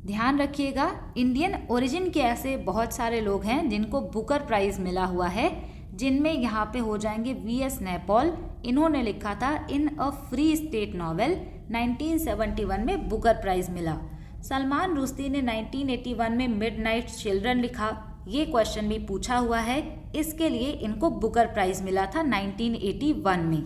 ध्यान रखिएगा, इंडियन ओरिजिन के ऐसे बहुत सारे लोग हैं जिनको बुकर प्राइज़ मिला हुआ है, जिनमें यहाँ पे हो जाएंगे वीएस नैपॉल। इन्होंने लिखा था इन अ फ्री स्टेट नॉवेल, 1971 में बुकर प्राइज़ मिला। सलमान रुश्दी ने 1981 में मिडनाइट चिल्ड्रन लिखा। ये क्वेश्चन भी पूछा हुआ है, इसके लिए इनको बुकर प्राइज़ मिला था 1981 में।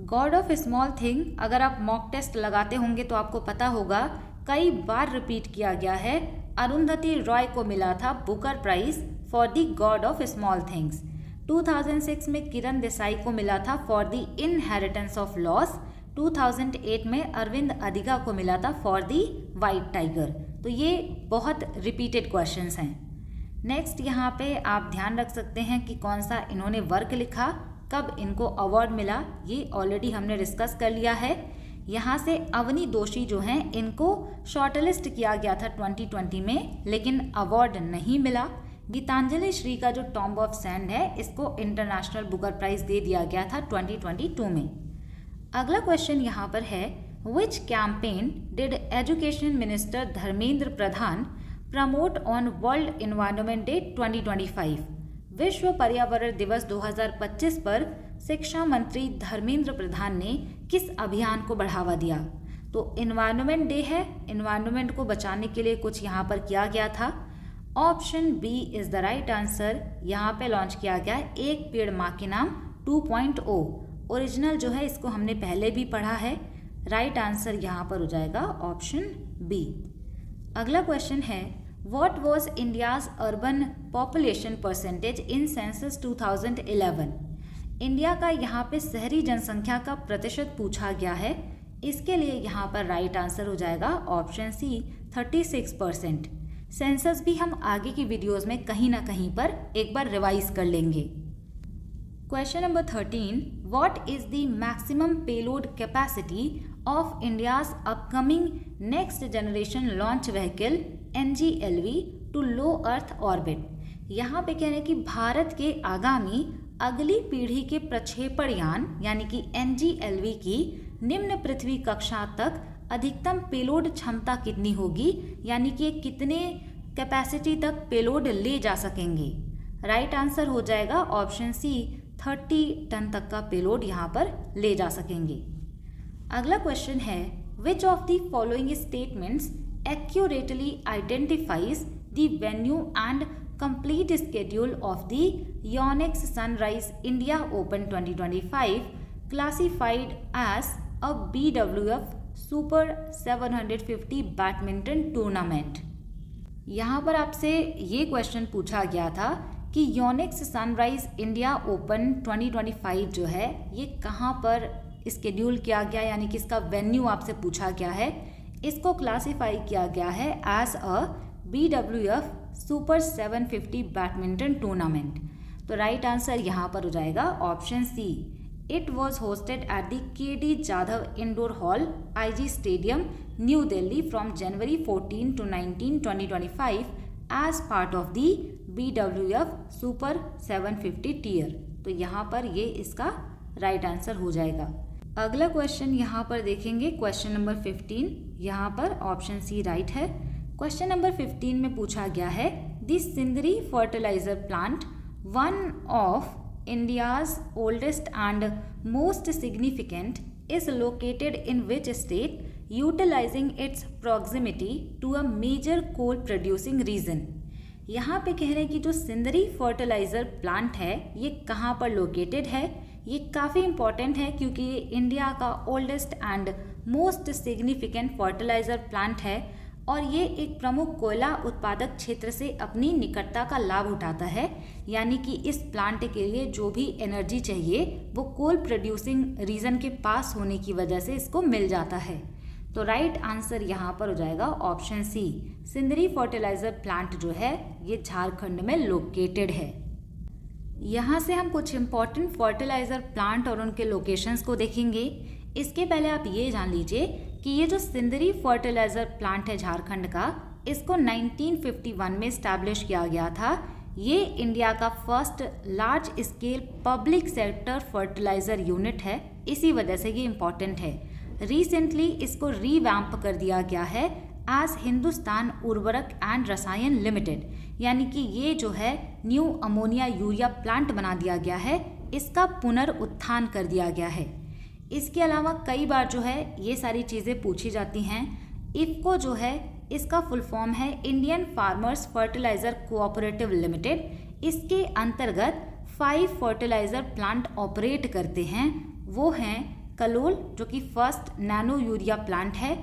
गॉड ऑफ स्मॉल थिंग, अगर आप मॉक टेस्ट लगाते होंगे तो आपको पता होगा, कई बार रिपीट किया गया है। अरुंधति रॉय को मिला था Booker prize for the God of small things. 2006 में किरण देसाई को मिला था for the inheritance of loss. 2008 में अरविंद अधिका को मिला था फॉर दी वाइट टाइगर। तो ये बहुत रिपीटेड क्वेश्चंस हैं। नेक्स्ट यहाँ पे आप ध्यान रख सकते हैं कि कौन सा इन्होंने वर्क लिखा, कब इनको अवार्ड मिला, ये ऑलरेडी हमने डिस्कस कर लिया है। यहाँ से अवनी दोषी जो हैं इनको शॉर्टलिस्ट किया गया था 2020 में, लेकिन अवार्ड नहीं मिला। गीतांजलि श्री का जो टॉम्ब ऑफ सैंड है इसको इंटरनेशनल बुकर प्राइज़ दे दिया गया था 2022 में। अगला क्वेश्चन यहाँ पर है, which campaign did education minister Dharmendra Pradhan promote on World Environment Day 2025? विश्व पर्यावरण दिवस 2025 पर शिक्षा मंत्री धर्मेंद्र प्रधान ने किस अभियान को बढ़ावा दिया? तो एनवायरनमेंट डे है, एनवायरनमेंट को बचाने के लिए कुछ यहाँ पर किया गया था। Option B is the right answer. यहाँ पे लॉन्च किया गया एक पेड़ माँ के नाम 2.0। ओरिजिनल जो है इसको हमने पहले भी पढ़ा है। राइट आंसर यहाँ पर हो जाएगा ऑप्शन बी। अगला क्वेश्चन है, what was India's urban population percentage in census 2011? India का यहाँ पे शहरी जनसंख्या का प्रतिशत पूछा गया है। इसके लिए यहाँ पर राइट आंसर हो जाएगा ऑप्शन सी 36%। सेंसस भी हम आगे की वीडियोस में कहीं ना कहीं पर एक बार रिवाइज कर लेंगे। Question number 13, what is the maximum payload capacity of India's upcoming next generation launch vehicle NGLV to low earth orbit? यहाँ पे कह रहे हैं कि भारत के आगामी अगली पीढ़ी के प्रक्षेपण यान यानी कि NGLV की निम्न पृथ्वी कक्षा तक अधिकतम पेलोड क्षमता कितनी होगी, यानी कि कितने कैपेसिटी तक पेलोड ले जा सकेंगे? राइट आंसर हो जाएगा ऑप्शन सी 30 टन तक का पेलोड यहाँ पर ले जा सकेंगे। अगला क्वेश्चन है, विच of the following statements accurately identifies the venue and complete schedule of the Yonex Sunrise India Open 2025 classified as a BWF Super 750 badminton tournament. यहाँ पर आपसे ये क्वेश्चन पूछा गया था कि योनेक्स सनराइज इंडिया ओपन 2025 जो है ये कहाँ पर स्केड्यूल किया गया, यानी कि इसका वेन्यू आपसे पूछा गया है। इसको क्लासिफाई किया गया है as a BWF super 750 badminton tournament. तो राइट आंसर यहाँ पर हो जाएगा option C. It was hosted at the KD Jadhav indoor hall IG stadium New Delhi from January 14 to 19 2025 as part of the BWF super 750 tier. तो यहाँ पर ये इसका राइट आंसर हो जाएगा। अगला क्वेश्चन यहाँ पर देखेंगे, क्वेश्चन नंबर 15। यहाँ पर ऑप्शन सी राइट है। क्वेश्चन नंबर 15 में पूछा गया है the Sindri fertiliser plant one of India's oldest and most significant is located in which state utilising its proximity to a major coal producing region. यहाँ पे कह रहे हैं कि जो सिंदरी फर्टिलाइजर प्लांट है ये कहाँ पर लोकेटेड है। ये काफ़ी इम्पॉर्टेंट है क्योंकि ये इंडिया का oldest and most significant fertiliser plant है और ये एक प्रमुख कोयला उत्पादक क्षेत्र से अपनी निकटता का लाभ उठाता है, यानी कि इस प्लांट के लिए जो भी एनर्जी चाहिए वो कोल प्रोड्यूसिंग रीजन के पास होने की वजह से इसको मिल जाता है। तो राइट आंसर यहाँ पर हो जाएगा option C. Sindri fertiliser plant जो है ये झारखंड में लोकेटेड है। यहाँ से हम कुछ इम्पॉर्टेंट फर्टिलाइजर प्लांट और उनके लोकेशंस को देखेंगे। इसके पहले आप ये जान लीजिए कि ये जो सिंदरी फर्टिलाइजर प्लांट है झारखंड का, इसको 1951 में इस्टेब्लिश किया गया था। ये इंडिया का first large scale public sector fertiliser unit है, इसी वजह से ये इम्पॉर्टेंट है। रिसेंटली इसको रीवैम्प कर दिया गया है एज हिंदुस्तान उर्वरक एंड रसायन लिमिटेड, यानी कि ये जो है न्यू अमोनिया यूरिया प्लांट बना दिया गया है, इसका पुनरुत्थान कर दिया गया है। इसके अलावा कई बार जो है ये सारी चीज़ें पूछी जाती हैं। इफ़को जो है इसका फुल फॉर्म है Indian farmers fertiliser cooperative limited. इसके अंतर्गत 5 फर्टिलाइज़र प्लांट ऑपरेट करते हैं। वो हैं कलोल जो कि फर्स्ट नैनो यूरिया प्लांट है,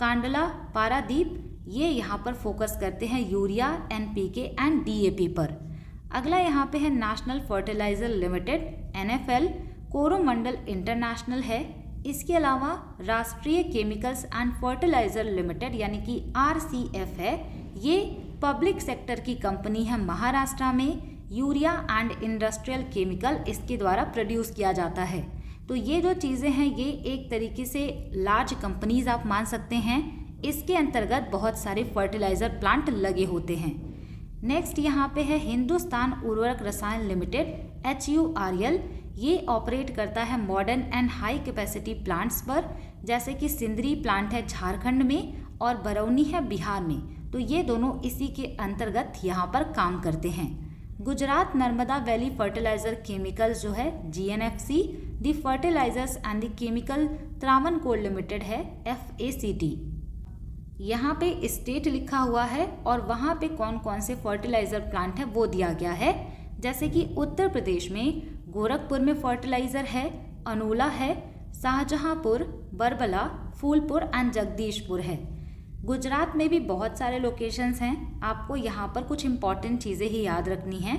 कांडला, पारादीप, ये यहाँ पर फोकस करते हैं यूरिया, NPK एंड DAP पर। अगला यहाँ पे है national fertiliser limited NFL, Coromandel international है। इसके अलावा राष्ट्रीय केमिकल्स एंड फर्टिलाइज़र लिमिटेड यानी कि RCF है, ये पब्लिक सेक्टर की कंपनी है महाराष्ट्र में। यूरिया एंड इंडस्ट्रियल केमिकल इसके द्वारा प्रोड्यूस किया जाता है। तो ये जो चीज़ें हैं ये एक तरीके से लार्ज कंपनीज आप मान सकते हैं। इसके अंतर्गत बहुत सारे फर्टिलाइज़र प्लांट लगे होते हैं। नेक्स्ट यहाँ पे है हिंदुस्तान उर्वरक रसायन लिमिटेड HURL। ये ऑपरेट करता है modern and high capacity plants पर, जैसे कि सिंदरी प्लांट है झारखंड में और बरौनी है बिहार में। तो ये दोनों इसी के अंतर्गत यहाँ पर काम करते हैं। Gujarat Narmada valley fertiliser chemicals जो है GNFC, the fertilisers and the chemical Travancore limited है FACT। यहाँ पे स्टेट लिखा हुआ है और वहाँ पे कौन कौन से फर्टिलाइज़र प्लांट है वो दिया गया है। जैसे कि उत्तर प्रदेश में गोरखपुर में फर्टिलाइज़र है, अनोला है, शाहजहांपुर, बरबला, फूलपुर एंड जगदीशपुर है। गुजरात में भी बहुत सारे लोकेशंस हैं, आपको यहाँ पर कुछ इम्पॉर्टेंट चीज़ें ही याद रखनी हैं।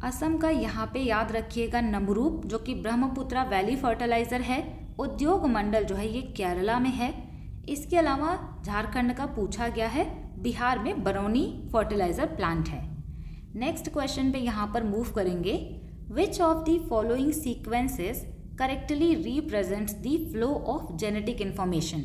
असम का यहाँ पे याद रखिएगा नमरूप जो कि ब्रह्मपुत्रा वैली फर्टिलाइज़र है। उद्योग मंडल जो है ये केरला में है। इसके अलावा झारखंड का पूछा गया है, बिहार में बरौनी फर्टिलाइज़र प्लांट है। नेक्स्ट क्वेश्चन पे यहाँ पर मूव करेंगे। विच of the following sequences correctly represents the flow of genetic information.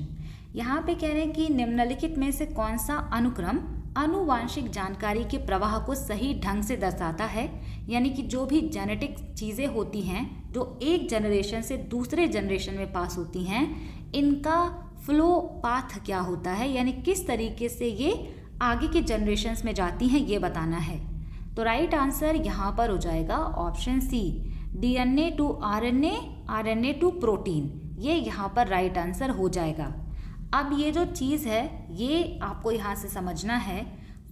यहाँ पे कह रहे हैं कि निम्नलिखित में से कौन सा अनुक्रम आनुवांशिक जानकारी के प्रवाह को सही ढंग से दर्शाता है। यानी कि जो भी जेनेटिक चीज़ें होती हैं जो एक जनरेशन से दूसरे जनरेशन में पास होती हैं, इनका फ्लो पाथ क्या होता है, यानी किस तरीके से ये आगे के जनरेशन्स में जाती हैं, ये बताना है। तो राइट आंसर यहाँ पर हो जाएगा option C, DNA to RNA, RNA to protein. ये यहाँ पर राइट आंसर हो जाएगा। अब ये जो चीज़ है ये आपको यहाँ से समझना है।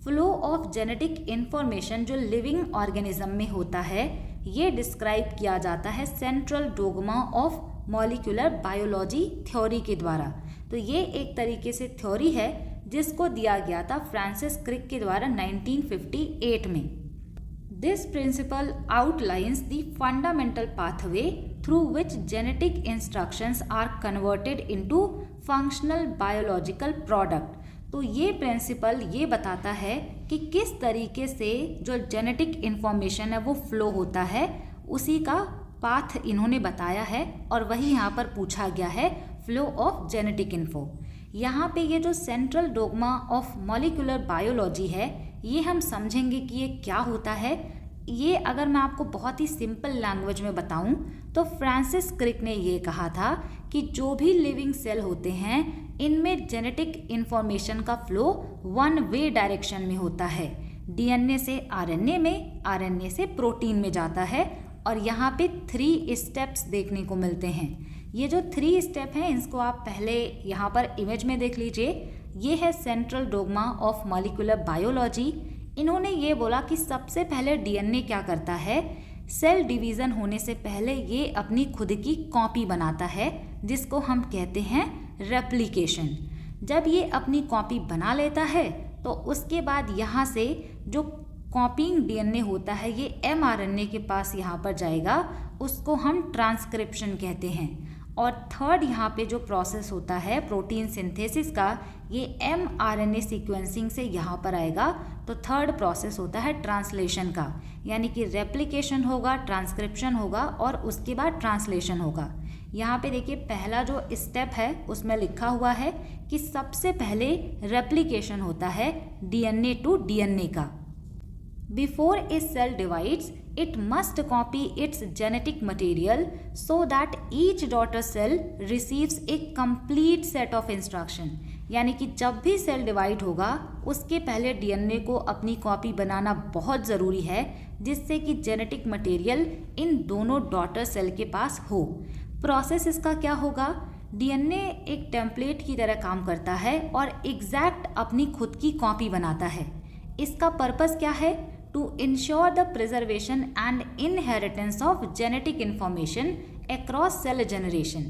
फ्लो ऑफ जेनेटिक इन्फॉर्मेशन जो लिविंग ऑर्गेनिज्म में होता है ये डिस्क्राइब किया जाता है central dogma of molecular biology theory के द्वारा। तो ये एक तरीके से थ्योरी है जिसको दिया गया था फ्रांसिस क्रिक के द्वारा 1958 में। This principle outlines the fundamental pathway through which genetic instructions are converted into functional biological product. तो ये प्रिंसिपल ये बताता है कि किस तरीके से जो जेनेटिक इन्फॉर्मेशन है वो फ्लो होता है, उसी का पाथ इन्होंने बताया है और वही यहाँ पर पूछा गया है, फ्लो ऑफ जेनेटिक इन्फो। यहाँ पे ये जो central dogma of molecular biology है ये हम समझेंगे कि ये क्या होता है। ये अगर मैं आपको बहुत ही सिंपल लैंग्वेज में बताऊं तो फ्रांसिस क्रिक ने ये कहा था कि जो भी लिविंग सेल होते हैं इनमें जेनेटिक इन्फॉर्मेशन का फ्लो वन वे डायरेक्शन में होता है। डीएनए से आरएनए में, आरएनए से प्रोटीन में जाता है और यहाँ पे 3 स्टेप्स देखने को मिलते हैं। ये जो 3 स्टेप हैं इसको आप पहले यहाँ पर इमेज में देख लीजिए। ये है central dogma of molecular biology. इन्होंने ये बोला कि सबसे पहले डीएनए क्या करता है, सेल डिवीज़न होने से पहले ये अपनी खुद की कॉपी बनाता है जिसको हम कहते हैं रेप्लिकेशन। जब ये अपनी कॉपी बना लेता है तो उसके बाद यहाँ से जो कॉपिंग डीएनए होता है ये एमआरएनए के पास यहाँ पर जाएगा, उसको हम ट्रांसक्रिप्शन कहते हैं। और थर्ड यहाँ पे जो प्रोसेस होता है प्रोटीन सिंथेसिस का, ये एमआरएनए सीक्वेंसिंग से यहाँ पर आएगा। तो थर्ड प्रोसेस होता है ट्रांसलेशन का, यानी कि रेप्लिकेशन होगा, ट्रांसक्रिप्शन होगा और उसके बाद ट्रांसलेशन होगा। यहाँ पे देखिए पहला जो स्टेप है उसमें लिखा हुआ है कि सबसे पहले रेप्लिकेशन होता है डीएनए टू डीएनए का। Before a cell divides, it must copy its genetic material so that each daughter cell receives a complete set of instruction। यानी कि जब भी सेल डिवाइड होगा उसके पहले डीएनए को अपनी कॉपी बनाना बहुत ज़रूरी है जिससे कि जेनेटिक मटेरियल इन दोनों डॉटर सेल के पास हो। प्रोसेस इसका क्या होगा, डीएनए एक टेम्पलेट की तरह काम करता है और एग्जैक्ट अपनी खुद की कॉपी बनाता है। इसका पर्पस क्या है, to ensure the preservation and inheritance of genetic information across cell generation।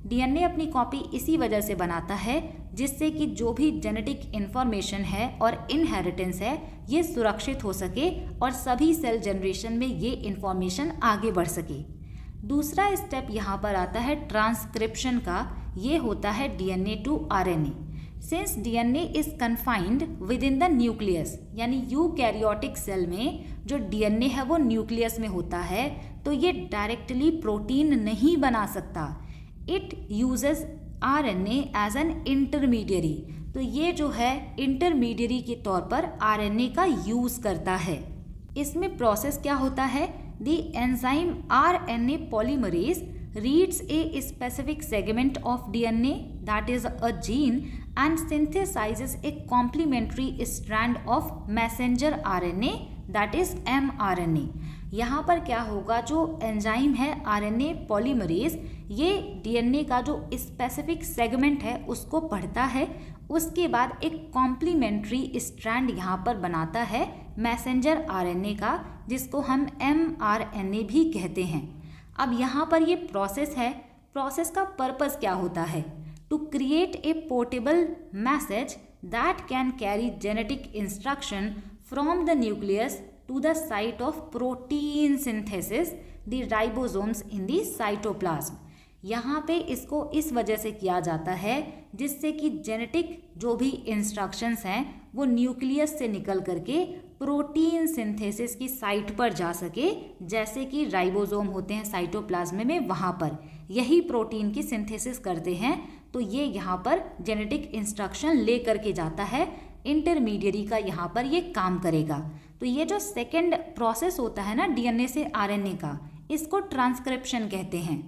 DNA अपनी कॉपी इसी वजह से बनाता है जिससे कि जो भी जेनेटिक इन्फॉर्मेशन है और इनहेरिटेंस है ये सुरक्षित हो सके और सभी सेल जनरेशन में ये इन्फॉर्मेशन आगे बढ़ सके। दूसरा स्टेप यहाँ पर आता है ट्रांसक्रिप्शन का। ये होता है DNA to RNA. Since DNA is confined within the nucleus, यानी यूकैरियोटिक सेल में जो डीएनए है वो न्यूक्लियस में होता है तो ये डायरेक्टली प्रोटीन नहीं बना सकता। It uses RNA as an intermediary. तो ये जो है इंटरमीडियरी के तौर पर आरएनए का यूज करता है। इसमें प्रोसेस क्या होता है, the enzyme RNA polymerase reads a specific segment of DNA, that is a gene, and synthesizes a complementary strand of messenger RNA, that is mRNA। यहाँ पर क्या होगा, जो एंजाइम है आरएनए पॉलीमरेज ये डीएनए का जो स्पेसिफिक सेगमेंट है उसको पढ़ता है, उसके बाद एक कॉम्प्लीमेंट्री स्ट्रैंड यहाँ पर बनाता है मैसेंजर आरएनए का जिसको हम mRNA भी कहते हैं। अब यहाँ पर ये प्रोसेस है, प्रोसेस का पर्पस क्या होता है, to create a portable message that can carry genetic instruction from the nucleus to the site of protein synthesis the ribosomes in the cytoplasm. यहाँ पे इसको इस वजह से किया जाता है जिससे कि जेनेटिक जो भी इंस्ट्रक्शंस हैं वो न्यूक्लियस से निकल करके प्रोटीन सिंथेसिस की साइट पर जा सके, जैसे कि राइबोसोम होते हैं साइटोप्लाज्म में, वहाँ पर यही प्रोटीन की सिंथेसिस करते हैं। तो ये यहाँ पर जेनेटिक इंस्ट्रक्शन ले करके जाता है, इंटरमीडियरी का यहाँ पर ये काम करेगा। तो ये जो सेकेंड प्रोसेस होता है ना डीएनए से आरएनए का, इसको ट्रांसक्रिप्शन कहते हैं।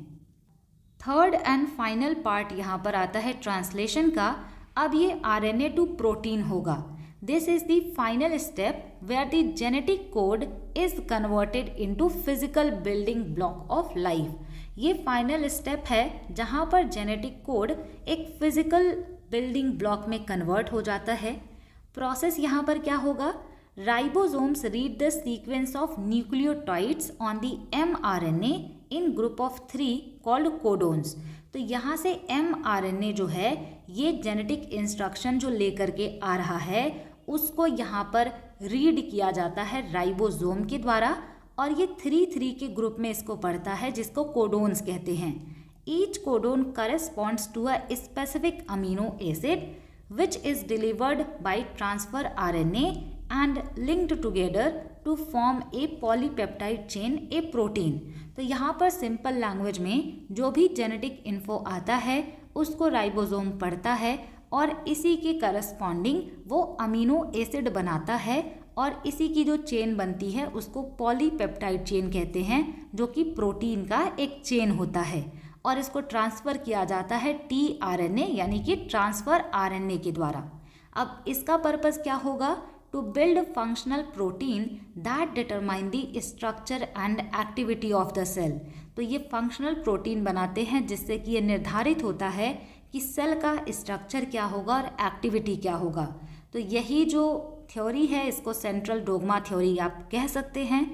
थर्ड एंड फाइनल पार्ट यहाँ पर आता है ट्रांसलेशन का। अब ये आरएनए टू प्रोटीन होगा। This is the final step where the genetic code is converted into physical building block of life. ये फाइनल स्टेप है जहाँ पर जेनेटिक कोड एक फिजिकल बिल्डिंग ब्लॉक में कन्वर्ट हो जाता है। प्रोसेस यहाँ पर क्या होगा, ribosomes read the sequence of nucleotides on the mRNA in group of 3 called codons. तो यहाँ से mRNA जो है ये जेनेटिक इंस्ट्रक्शन जो लेकर के आ रहा है उसको यहाँ पर रीड किया जाता है राइबोसोम के द्वारा, और ये 3 के ग्रुप में इसको पढ़ता है जिसको कोडोन्स कहते हैं। Each codon corresponds to a specific amino acid which is delivered by transfer RNA and linked together to form a polypeptide chain, a protein। तो यहाँ पर सिंपल लैंग्वेज में जो भी जेनेटिक इन्फो आता है उसको राइबोसोम पढ़ता है और इसी के करस्पॉन्डिंग वो अमीनो एसिड बनाता है, और इसी की जो चेन बनती है उसको पॉलीपेप्टाइड चेन कहते हैं, जो कि प्रोटीन का एक चेन होता है, और इसको ट्रांसफ़र किया जाता है tRNA यानी कि ट्रांसफ़र RNA के द्वारा। अब इसका पर्पस क्या होगा, to build functional protein that determine the structure and activity of the cell. तो ये फंक्शनल प्रोटीन बनाते हैं जिससे कि ये निर्धारित होता है कि सेल का स्ट्रक्चर क्या होगा और एक्टिविटी क्या होगा। तो यही जो थ्योरी है इसको सेंट्रल डोग्मा थ्योरी आप कह सकते हैं,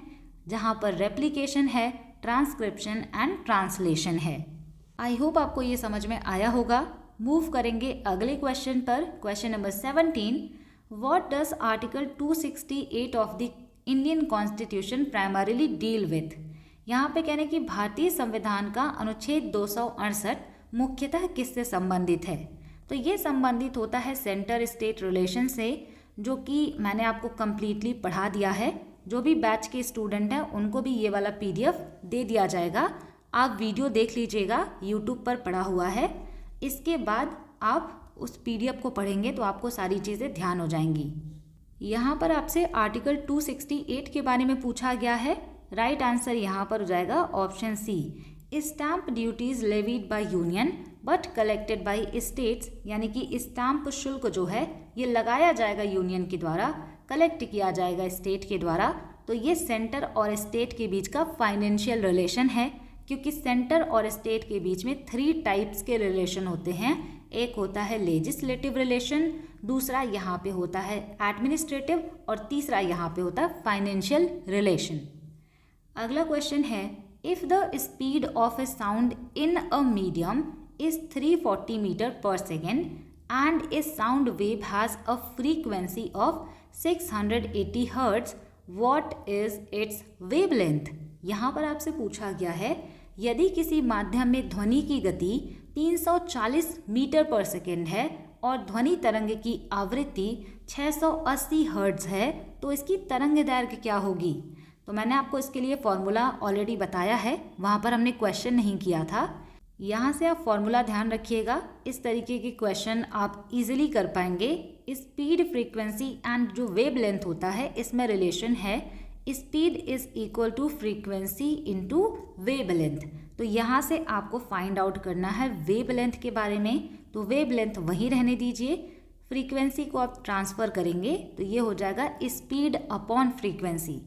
जहाँ पर रेप्लिकेशन है, ट्रांसक्रिप्शन एंड ट्रांसलेशन है। आई होप आपको ये समझ में आया होगा। मूव करेंगे अगले क्वेश्चन पर। Question number 17, what does article 268 of the Indian constitution primarily deal with. यहाँ पे कहने कि भारतीय संविधान का अनुच्छेद 268 मुख्यतः किससे संबंधित है। तो ये संबंधित होता है सेंटर स्टेट रिलेशन से, जो कि मैंने आपको कम्प्लीटली पढ़ा दिया है। जो भी बैच के स्टूडेंट हैं उनको भी ये वाला PDF दे दिया जाएगा, आप वीडियो देख लीजिएगा, यूट्यूब पर पढ़ा हुआ है। इसके बाद आप उस PDF को पढ़ेंगे तो आपको सारी चीज़ें ध्यान हो जाएंगी। यहाँ पर आपसे आर्टिकल 268 के बारे में पूछा गया है। राइट आंसर यहाँ पर हो जाएगा option C, stamp duties levied by union but collected by states. यानी कि स्टैम्प शुल्क जो है ये लगाया जाएगा यूनियन के द्वारा, कलेक्ट किया जाएगा स्टेट के द्वारा। तो ये सेंटर और स्टेट के बीच का फाइनेंशियल रिलेशन है, क्योंकि सेंटर और स्टेट के बीच में 3 टाइप्स के रिलेशन होते हैं। एक होता है लेजिस्लेटिव रिलेशन, दूसरा यहाँ पे होता है एडमिनिस्ट्रेटिव, और तीसरा यहाँ पे होता है फाइनेंशियल रिलेशन। अगला क्वेश्चन है, if the speed of a sound in a medium is 340 metre per second and a sound wave has a frequency of 680 hertz, what is its wavelength. यहाँ पर आपसे पूछा गया है, यदि किसी माध्यम में ध्वनि की गति 340 मीटर पर सेकेंड है और ध्वनि तरंग की आवृत्ति 680 हर्ट्ज है, तो इसकी तरंग दैर्घ्य क्या होगी। तो मैंने आपको इसके लिए फॉर्मूला ऑलरेडी बताया है, वहाँ पर हमने क्वेश्चन नहीं किया था। यहाँ से आप फॉर्मूला ध्यान रखिएगा, इस तरीके के क्वेश्चन आप इजीली कर पाएंगे। स्पीड, फ्रीक्वेंसी एंड जो वेव लेंथ होता है इसमें रिलेशन है, speed is equal to frequency into wavelength. तो यहाँ से आपको फाइंड आउट करना है वेव लेंथ के बारे में, तो वेव लेंथ वहीं रहने दीजिए, फ्रीक्वेंसी को आप ट्रांसफ़र करेंगे तो ये हो जाएगा स्पीड अपॉन फ्रीक्वेंसी।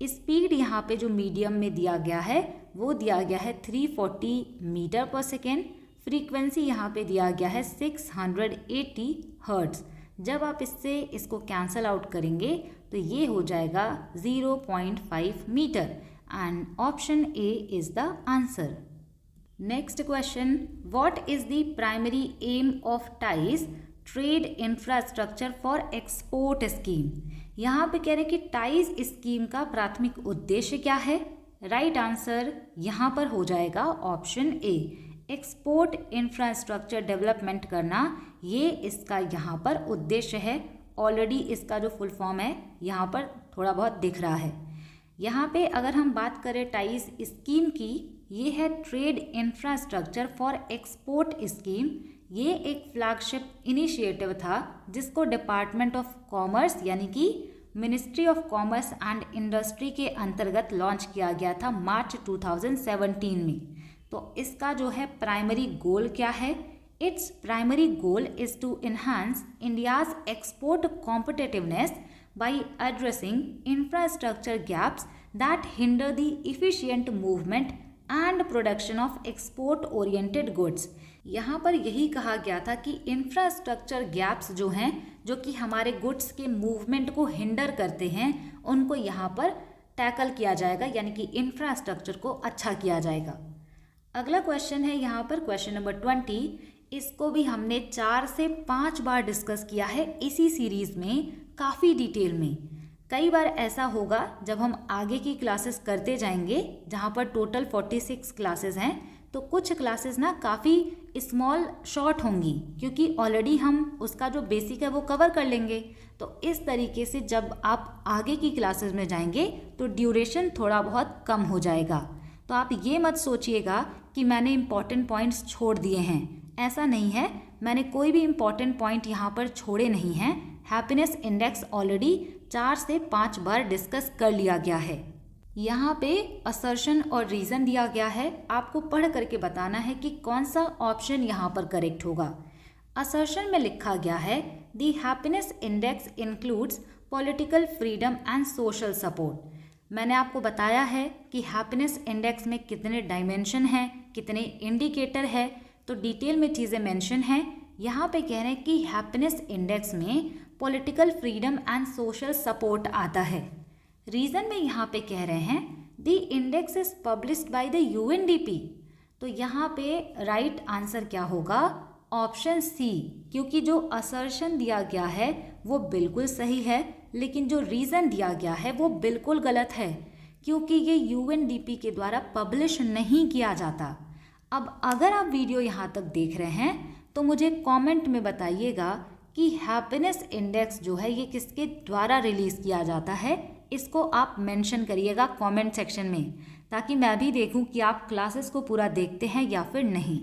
स्पीड यहाँ पे जो मीडियम में दिया गया है वो दिया गया है 340 मीटर पर सेकेंड, फ्रीक्वेंसी यहाँ पे दिया गया है 680 हर्ट्ज। जब आप इसको कैंसल आउट करेंगे तो ये हो जाएगा 0.5 metre, and option A is the answer. Next question, what is the primary aim of TIES trade infrastructure for export scheme. यहाँ पे कह रहे कि टाइज स्कीम का प्राथमिक उद्देश्य क्या है। राइट आंसर यहाँ पर हो जाएगा option A, export infrastructure development करना, ये इसका यहाँ पर उद्देश्य है। ऑलरेडी इसका जो फुल फॉर्म है यहाँ पर थोड़ा बहुत दिख रहा है। यहाँ पे अगर हम बात करें टाइज स्कीम की, ये है trade infrastructure for export scheme. ये एक फ्लैगशिप इनिशिएटिव था जिसको डिपार्टमेंट ऑफ कॉमर्स यानी कि ministry of commerce and industry के अंतर्गत लॉन्च किया गया था मार्च 2017 में। तो इसका जो है प्राइमरी गोल क्या है, its primary goal is to enhance India's export competitiveness by addressing infrastructure gaps that hinder the efficient movement and production of export oriented goods. यहाँ पर यही कहा गया था कि इंफ्रास्ट्रक्चर गैप्स जो हैं, जो कि हमारे गुड्स के मूवमेंट को हिंडर करते हैं, उनको यहाँ पर टैकल किया जाएगा, यानी कि इंफ्रास्ट्रक्चर को अच्छा किया जाएगा। अगला क्वेश्चन है यहाँ पर क्वेश्चन नंबर 20। इसको भी हमने 4 से 5 बार डिस्कस किया है इसी सीरीज में, काफ़ी डिटेल में। कई बार ऐसा होगा जब हम आगे की क्लासेस करते जाएंगे, जहाँ पर टोटल 46 क्लासेस हैं, तो कुछ क्लासेस ना काफ़ी स्मॉल शॉर्ट होंगी, क्योंकि ऑलरेडी हम उसका जो बेसिक है वो कवर कर लेंगे। तो इस तरीके से जब आप आगे की क्लासेस में जाएंगे तो ड्यूरेशन थोड़ा बहुत कम हो जाएगा। तो आप ये मत सोचिएगा कि मैंने इम्पॉर्टेंट पॉइंट्स छोड़ दिए हैं, ऐसा नहीं है। मैंने कोई भी इम्पॉर्टेंट पॉइंट यहाँ पर छोड़े नहीं हैं। हैप्पीनेस इंडेक्स ऑलरेडी 4 से 5 बार डिस्कस कर लिया गया है। यहाँ पे असर्शन और रीज़न दिया गया है, आपको पढ़ करके बताना है कि कौन सा ऑप्शन यहाँ पर करेक्ट होगा। असर्शन में लिखा गया है the happiness index includes political freedom and social support. मैंने आपको बताया है कि हैप्पीनेस इंडेक्स में कितने डायमेंशन हैं, कितने इंडिकेटर है, तो डिटेल में चीज़ें मेंशन हैं। यहाँ पे कह रहे हैं कि हैप्पीनेस इंडेक्स में political freedom and social support आता है। रीज़न में यहाँ पे कह रहे हैं the index is published by the UNDP। तो यहाँ पे राइट आंसर क्या होगा? ऑप्शन सी, क्योंकि जो असर्शन दिया गया है वो बिल्कुल सही है, लेकिन जो रीज़न दिया गया है वो बिल्कुल गलत है, क्योंकि ये UNDP के द्वारा पब्लिश नहीं किया जाता। अब अगर आप वीडियो यहाँ तक देख रहे हैं तो मुझे कमेंट में बताइएगा कि हैप्पीनेस इंडेक्स जो है ये किसके द्वारा रिलीज़ किया जाता है। इसको आप मेंशन करिएगा कमेंट सेक्शन में, ताकि मैं भी देखूं कि आप क्लासेस को पूरा देखते हैं या फिर नहीं।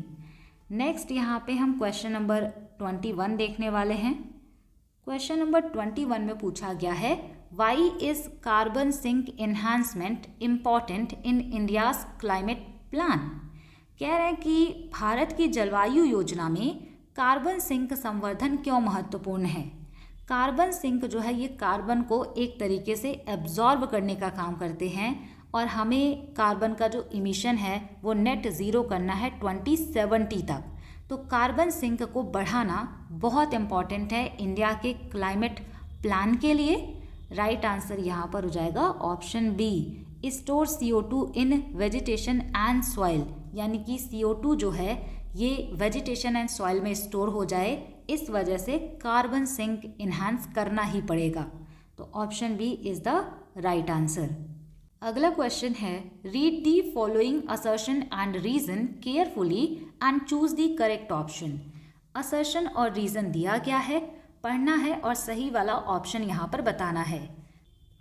नेक्स्ट यहाँ पे हम क्वेश्चन नंबर 21 देखने वाले हैं। क्वेश्चन नंबर 21 में पूछा गया है why is carbon sink enhancement important in India's climate plan. कह रहे हैं कि भारत की जलवायु योजना में कार्बन सिंक संवर्धन क्यों महत्वपूर्ण है। कार्बन सिंक जो है ये कार्बन को एक तरीके से एब्जॉर्ब करने का काम करते हैं, और हमें कार्बन का जो इमिशन है वो नेट ज़ीरो करना है 2070 तक। तो कार्बन सिंक को बढ़ाना बहुत इम्पॉर्टेंट है इंडिया के क्लाइमेट प्लान के लिए। राइट आंसर यहाँ पर हो जाएगा option B, store CO2 in vegetation and soil, यानी कि CO2 जो है ये वेजिटेशन एंड सॉइल में स्टोर हो जाए, इस वजह से कार्बन सिंक इन्हांस करना ही पड़ेगा। तो option B is the right answer. अगला क्वेश्चन है read the following assertion and reason carefully and choose the correct option. Assertion और रीजन दिया गया है, पढ़ना है और सही वाला ऑप्शन यहाँ पर बताना है।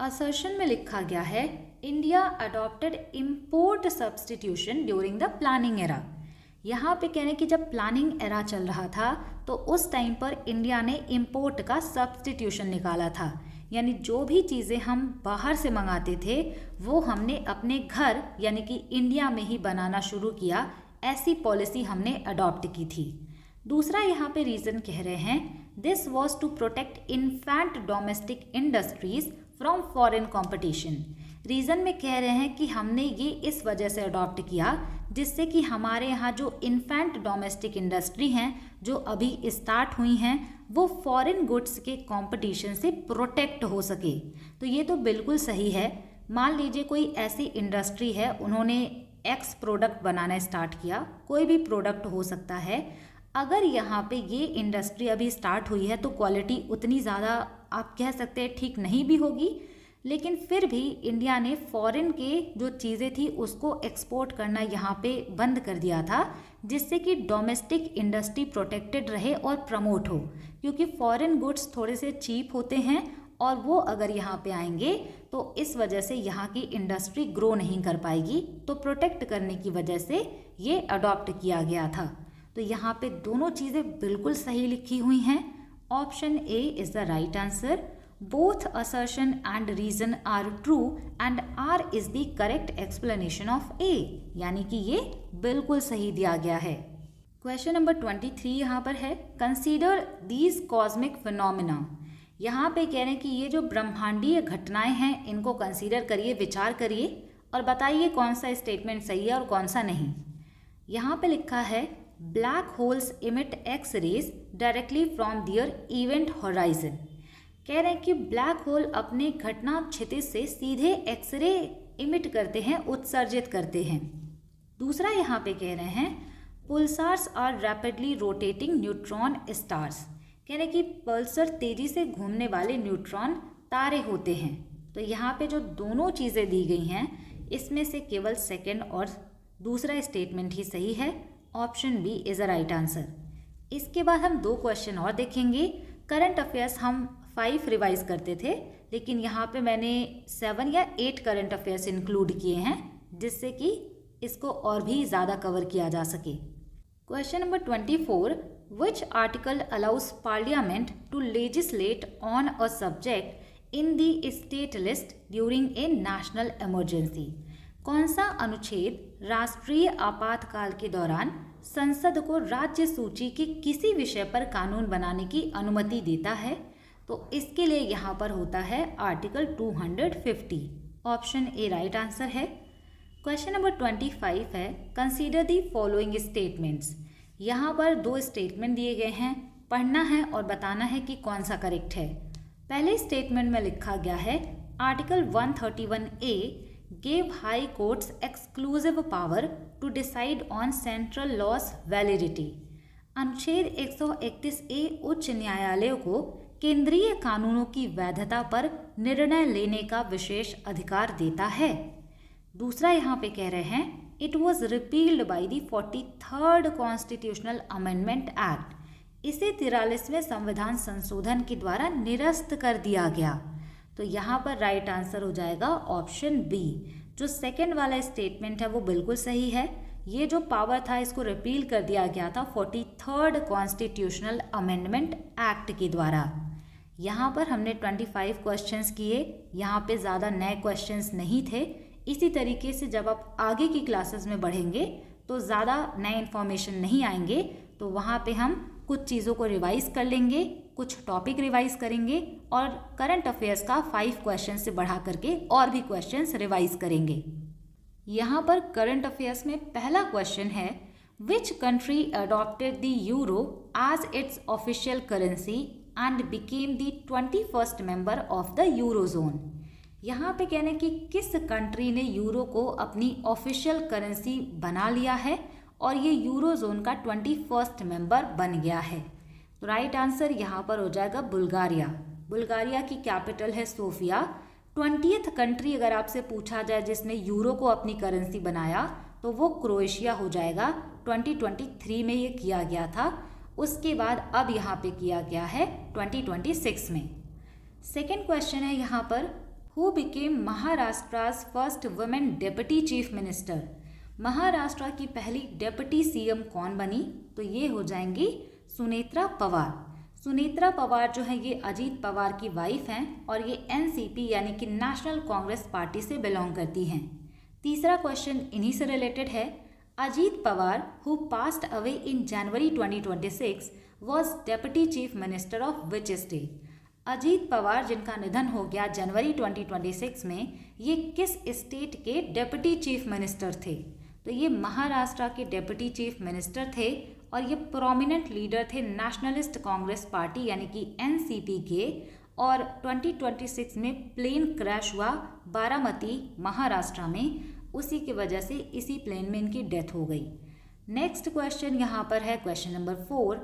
असर्शन में लिखा गया है India adopted import substitution during the planning era. यहाँ पे कहने कि जब प्लानिंग एरा चल रहा था तो उस टाइम पर इंडिया ने इम्पोर्ट का सब्सटीट्यूशन निकाला था, यानी जो भी चीज़ें हम बाहर से मंगाते थे वो हमने अपने घर यानी कि इंडिया में ही बनाना शुरू किया। ऐसी पॉलिसी हमने अडॉप्ट की थी। दूसरा यहाँ पे रीज़न कह रहे हैं this was to protect infant domestic industries from foreign competition. Reason में कह रहे हैं कि हमने ये इस वजह से अडॉप्ट किया जिससे कि हमारे यहाँ जो इन्फेंट डोमेस्टिक इंडस्ट्री हैं जो अभी स्टार्ट हुई हैं वो फॉरेन गुड्स के कंपटीशन से प्रोटेक्ट हो सके। तो ये तो बिल्कुल सही है। मान लीजिए कोई ऐसी इंडस्ट्री है, उन्होंने एक्स प्रोडक्ट बनाना स्टार्ट किया, कोई भी प्रोडक्ट हो सकता है। अगर यहाँ पे ये इंडस्ट्री अभी स्टार्ट हुई है तो क्वालिटी उतनी ज़्यादा आप कह सकते हैं ठीक नहीं भी होगी, लेकिन फिर भी इंडिया ने फॉरेन के जो चीज़ें थी उसको एक्सपोर्ट करना यहाँ पे बंद कर दिया था, जिससे कि डोमेस्टिक इंडस्ट्री प्रोटेक्टेड रहे और प्रमोट हो। क्योंकि फॉरेन गुड्स थोड़े से चीप होते हैं और वो अगर यहाँ पे आएंगे तो इस वजह से यहाँ की इंडस्ट्री ग्रो नहीं कर पाएगी। तो प्रोटेक्ट करने की वजह से ये अडॉप्ट किया गया था। तो यहाँ पे दोनों चीज़ें बिल्कुल सही लिखी हुई हैं। Option A is the right answer. Both assertion and reason are true and R is the correct explanation of A, यानी कि ये बिल्कुल सही दिया गया है। क्वेश्चन नंबर 23 यहाँ पर है कंसीडर दीज कॉस्मिक फिनोमिना। यहाँ पे कह रहे हैं कि ये जो ब्रह्मांडीय घटनाएं हैं इनको कंसीडर करिए, विचार करिए और बताइए कौन सा स्टेटमेंट सही है और कौन सा नहीं। यहाँ पे लिखा है black holes emit X rays directly from their event horizon. कह रहे हैं कि ब्लैक होल अपने घटना क्षितिज से सीधे एक्सरे इमिट करते हैं, उत्सर्जित करते हैं। दूसरा यहाँ पे कह रहे हैं pulsars are rapidly rotating neutron stars. कह रहे हैं कि पल्सर तेजी से घूमने वाले न्यूट्रॉन तारे होते हैं। तो यहाँ पे जो दोनों चीज़ें दी गई हैं इसमें से केवल सेकंड और दूसरा स्टेटमेंट ही सही है। Option B is a right answer. इसके बाद हम 2 क्वेश्चन और देखेंगे। करंट अफेयर्स हम 5 रिवाइज करते थे, लेकिन यहाँ पे मैंने 7 या 8 करंट अफेयर्स इंक्लूड किए हैं, जिससे कि इसको और भी ज़्यादा कवर किया जा सके। Question number 24, which article allows parliament to legislate on a subject in the state list during a national emergency. कौन सा अनुच्छेद राष्ट्रीय आपातकाल के दौरान संसद को राज्य सूची के किसी विषय पर कानून बनाने की अनुमति देता है? तो इसके लिए यहाँ पर होता है article 250। Option A right answer है। क्वेश्चन नंबर 25 है, कंसीडर दी फॉलोइंग स्टेटमेंट्स। यहाँ पर 2 स्टेटमेंट दिए गए हैं, पढ़ना है और बताना है कि कौन सा करेक्ट है। पहले स्टेटमेंट में लिखा गया है article 131A gave high courts exclusive power to decide on central laws validity। अनुच्छेद 131A उच्च न्यायालयों को केंद्रीय कानूनों की वैधता पर निर्णय लेने का विशेष अधिकार देता है। दूसरा यहाँ पे कह रहे हैं it was repealed by the 43rd constitutional amendment act. इसे 43वें संविधान संशोधन के द्वारा निरस्त कर दिया गया। तो यहाँ पर राइट आंसर हो जाएगा ऑप्शन बी। जो सेकंड वाला स्टेटमेंट है वो बिल्कुल सही है। ये जो पावर था इसको रिपील कर दिया गया था 43rd कॉन्स्टिट्यूशनल अमेंडमेंट एक्ट के द्वारा। यहाँ पर हमने 25 क्वेश्चंस किए, यहाँ पे ज़्यादा नए क्वेश्चंस नहीं थे। इसी तरीके से जब आप आगे की क्लासेस में बढ़ेंगे तो ज़्यादा नए इन्फॉर्मेशन नहीं आएंगे, तो वहाँ पे हम कुछ चीज़ों को रिवाइज़ कर लेंगे, कुछ टॉपिक रिवाइज करेंगे और करंट अफेयर्स का 5 क्वेश्चन से बढ़ा करके और भी क्वेश्चंस रिवाइज करेंगे। यहाँ पर करंट अफेयर्स में पहला क्वेश्चन है which country adopted the euro as its official currency and became the 21st member of the euro zone. यहाँ पे कहने कि किस कंट्री ने यूरो को अपनी ऑफिशियल करेंसी बना लिया है और ये यूरो जोन का 21st मेंबर बन गया है। तो राइट आंसर यहाँ पर हो जाएगा बुल्गारिया। बुल्गारिया की कैपिटल है सोफिया। 20th कंट्री अगर आपसे पूछा जाए जिसने यूरो को अपनी करेंसी बनाया तो वो क्रोएशिया हो जाएगा। 2023 में ये किया गया था, उसके बाद अब यहाँ पे किया गया है 2026 में। सेकेंड क्वेश्चन है यहाँ पर who became Maharashtra's first women deputy chief minister. Maharashtra की पहली डेप्यूटी सीएम कौन बनी? तो ये हो जाएंगी सुनेत्रा पवार। सुनेत्रा पवार जो है ये अजीत पवार की वाइफ हैं और ये एनसीपी यानी कि नेशनल कांग्रेस पार्टी से बिलोंग करती हैं। तीसरा क्वेश्चन इन्हीं से रिलेटेड है। Ajit Pawar who passed away in January 2026 was deputy chief minister of which state. Ajit Pawar जिनका निधन हो गया जनवरी 2026 में, ये किस स्टेट के डेप्यूटी चीफ मिनिस्टर थे? तो ये महाराष्ट्र के डेप्यूटी चीफ मिनिस्टर थे और ये प्रोमिनेंट लीडर थे नेशनलिस्ट कांग्रेस पार्टी यानी कि एनसीपी के। और 2026 में प्लेन क्रैश हुआ बारामती महाराष्ट्र में, उसी की वजह से इसी प्लेन में इनकी डेथ हो गई। नेक्स्ट क्वेश्चन यहाँ पर है question number 4,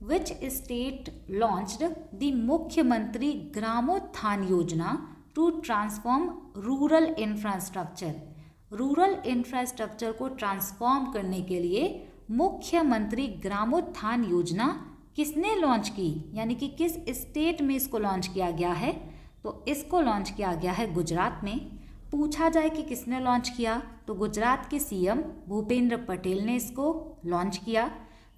which state launched the Mukhyamantri Gramotthan Yojana to transform rural infrastructure. Rural infrastructure को ट्रांसफॉर्म करने के लिए मुख्यमंत्री ग्रामोत्थान योजना किसने लॉन्च की, यानी कि किस स्टेट में इसको लॉन्च किया गया है? तो इसको लॉन्च किया गया है गुजरात में। पूछा जाए कि किसने लॉन्च किया, तो गुजरात के सीएम भूपेंद्र पटेल ने इसको लॉन्च किया।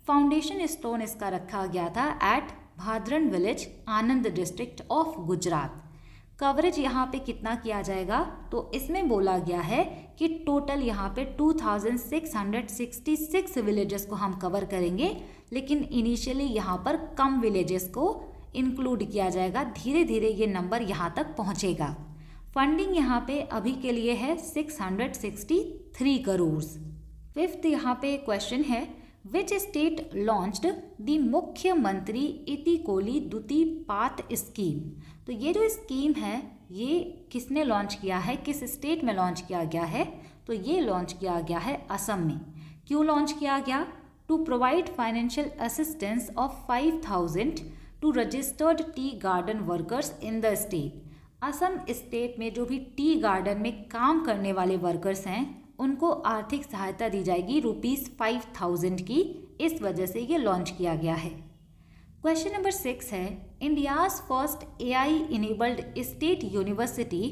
फाउंडेशन स्टोन इसका रखा गया था at Bhadran village, Anand district of Gujarat. Coverage यहाँ पे कितना किया जाएगा, तो इसमें बोला गया है कि टोटल यहाँ पे 2666 विलेजेस को हम कवर करेंगे, लेकिन इनिशियली यहाँ पर कम विलेजेस को इंक्लूड किया जाएगा। धीरे धीरे ये नंबर यहाँ तक पहुँचेगा। फंडिंग यहाँ पे अभी के लिए है 663 करोड़। फिफ्थ यहाँ पे क्वेश्चन है, विच स्टेट लॉन्च्ड द मुख्यमंत्री इतिकोली दुती पात स्कीम। तो ये जो स्कीम है ये किसने लॉन्च किया है, किस स्टेट में लॉन्च किया गया है, तो ये लॉन्च किया गया है असम में। क्यों लॉन्च किया गया? To provide financial assistance of 5000 to registered tea garden workers in the state. Assam state में जो भी टी गार्डन में काम करने वाले वर्कर्स हैं उनको आर्थिक सहायता दी जाएगी ₹5000 की, इस वजह से ये लॉन्च किया गया है। क्वेश्चन नंबर 6 है, India's first AI enabled state university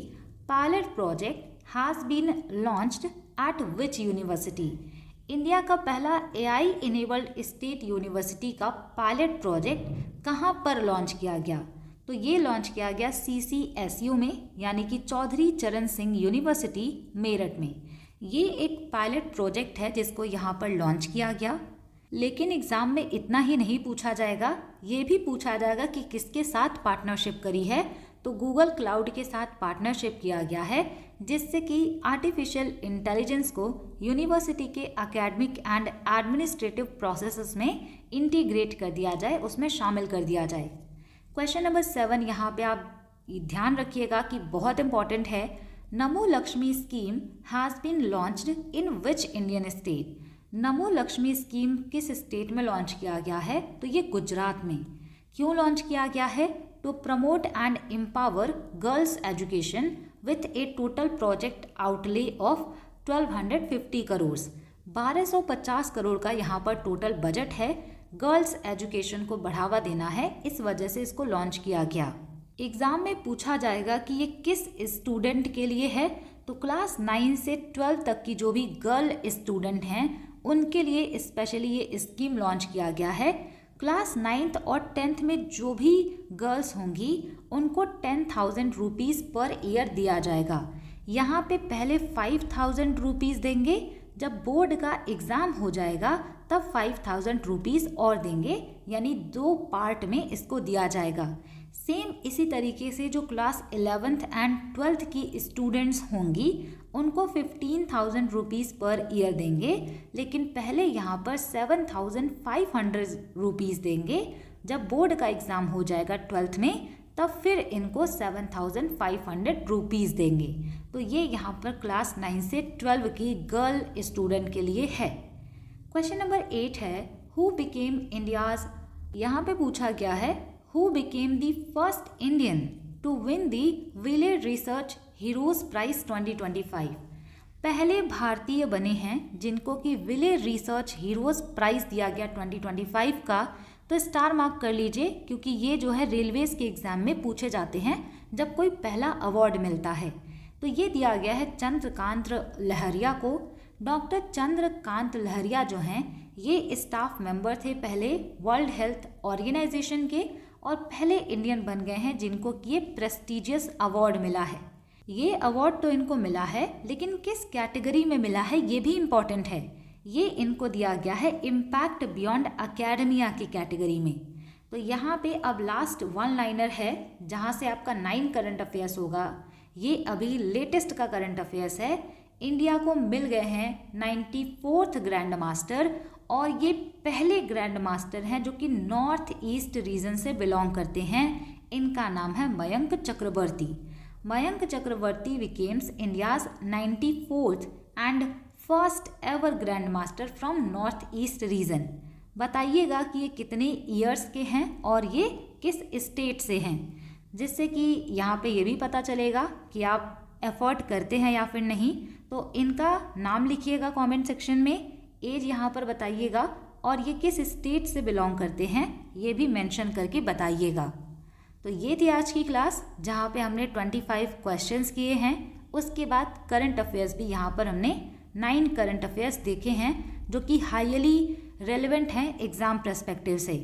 pilot project has been launched at which university. India का पहला AI इनेबल्ड स्टेट यूनिवर्सिटी का पायलट प्रोजेक्ट कहाँ पर लॉन्च किया गया? तो ये लॉन्च किया गया CCSU में, यानी कि चौधरी चरण सिंह यूनिवर्सिटी मेरठ में। ये एक पायलट प्रोजेक्ट है जिसको यहाँ पर लॉन्च किया गया। लेकिन एग्ज़ाम में इतना ही नहीं पूछा जाएगा, ये भी पूछा जाएगा कि किसके साथ पार्टनरशिप करी है। तो गूगल क्लाउड के साथ पार्टनरशिप किया गया है, जिससे कि आर्टिफिशियल इंटेलिजेंस को यूनिवर्सिटी के एकेडमिक एंड एडमिनिस्ट्रेटिव प्रोसेसेस में इंटीग्रेट कर दिया जाए, उसमें शामिल कर दिया जाए। क्वेश्चन नंबर 7 यहाँ पे आप ध्यान रखिएगा कि बहुत इंपॉर्टेंट है। Namo Lakshmi scheme has been launched in which Indian state. Namo Lakshmi scheme किस स्टेट में लॉन्च किया गया है? तो ये गुजरात में। क्यों लॉन्च किया गया है? To promote and empower girls education with a total project outlay of 1250 crore. 1250 crore का यहाँ पर टोटल बजट है। गर्ल्स एजुकेशन को बढ़ावा देना है, इस वजह से इसको लॉन्च किया गया। एग्ज़ाम में पूछा जाएगा कि ये किस स्टूडेंट के लिए है, तो क्लास 9 से 12 तक की जो भी गर्ल स्टूडेंट हैं उनके लिए स्पेशली ये स्कीम लॉन्च किया गया है। क्लास 9th और 10th में जो भी गर्ल्स होंगी उनको 10,000 रुपीज़ पर ईयर दिया जाएगा। यहाँ पे पहले 5,000 रुपीज़ देंगे, जब बोर्ड का एग्ज़ाम हो जाएगा तब 5,000 रुपीज़ और देंगे, यानी 2 पार्ट में इसको दिया जाएगा। सेम इसी तरीके से जो क्लास 11th एंड 12th की स्टूडेंट्स होंगी उनको 15,000 रुपीज़ पर ईयर देंगे, लेकिन पहले यहाँ पर 7,500 रुपीज़ देंगे। जब बोर्ड का एग्ज़ाम हो जाएगा 12th में तब फिर इनको 7,500 रुपीज़ देंगे। तो ये यहाँ पर क्लास 9 से 12 की गर्ल स्टूडेंट के लिए है। क्वेश्चन नंबर 8 है, हु बिकेम इंडियाज़। यहाँ पे पूछा गया है who became the first Indian to win the village research heroes prize 2025। पहले भारतीय बने हैं जिनको कि विलेज रिसर्च हीरोज़ प्राइज़ दिया गया 2025 का। तो स्टार मार्क कर लीजिए, क्योंकि ये जो है रेलवेज़ के एग्ज़ाम में पूछे जाते हैं जब कोई पहला अवार्ड मिलता है। तो ये दिया गया है चंद्रकांत लहरिया को। डॉक्टर चंद्रकांत लहरिया जो हैं ये स्टाफ मेंबर थे पहले वर्ल्ड हेल्थ ऑर्गेनाइजेशन के, और पहले इंडियन बन गए हैं जिनको कि ये प्रेस्टिजियस अवार्ड मिला है। ये अवार्ड तो इनको मिला है, लेकिन किस कैटेगरी में मिला है ये भी इम्पॉर्टेंट है। ये इनको दिया गया है इम्पैक्ट बियॉन्ड एकेडमिया की कैटेगरी में। तो यहाँ पे अब लास्ट 1 लाइनर है जहाँ से आपका 9 करंट अफेयर्स होगा। ये अभी लेटेस्ट का करंट अफेयर्स है। इंडिया को मिल गए हैं 94th ग्रैंड मास्टर, और ये पहले ग्रैंड मास्टर हैं जो कि नॉर्थ ईस्ट रीजन से बिलोंग करते हैं। इनका नाम है Mayank Chakraborty. Mayank Chakraborty becomes India's 94th and first ever grand master from north east region. बताइएगा कि ये कितने ईयर्स के हैं और ये किस स्टेट से हैं, जिससे कि यहाँ पे ये भी पता चलेगा कि आप एफर्ट करते हैं या फिर नहीं। तो इनका नाम लिखिएगा कमेंट सेक्शन में, एज यहाँ पर बताइएगा, और ये किस स्टेट से बिलोंग करते हैं ये भी मेंशन करके बताइएगा। तो ये थी आज की क्लास जहाँ पे हमने 25 क्वेश्चंस किए हैं। उसके बाद करंट अफेयर्स भी यहाँ पर हमने 9 करंट अफेयर्स देखे हैं जो कि हाईली रेलेवेंट हैं एग्ज़ाम पर्सपेक्टिव से।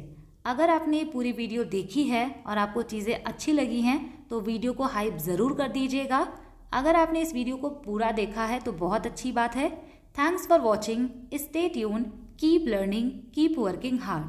अगर आपने पूरी वीडियो देखी है और आपको चीज़ें अच्छी लगी हैं तो वीडियो को हाइप ज़रूर कर दीजिएगा। अगर आपने इस वीडियो को पूरा देखा है तो बहुत अच्छी बात है। Thanks for watching, stay tuned, keep learning, keep working hard.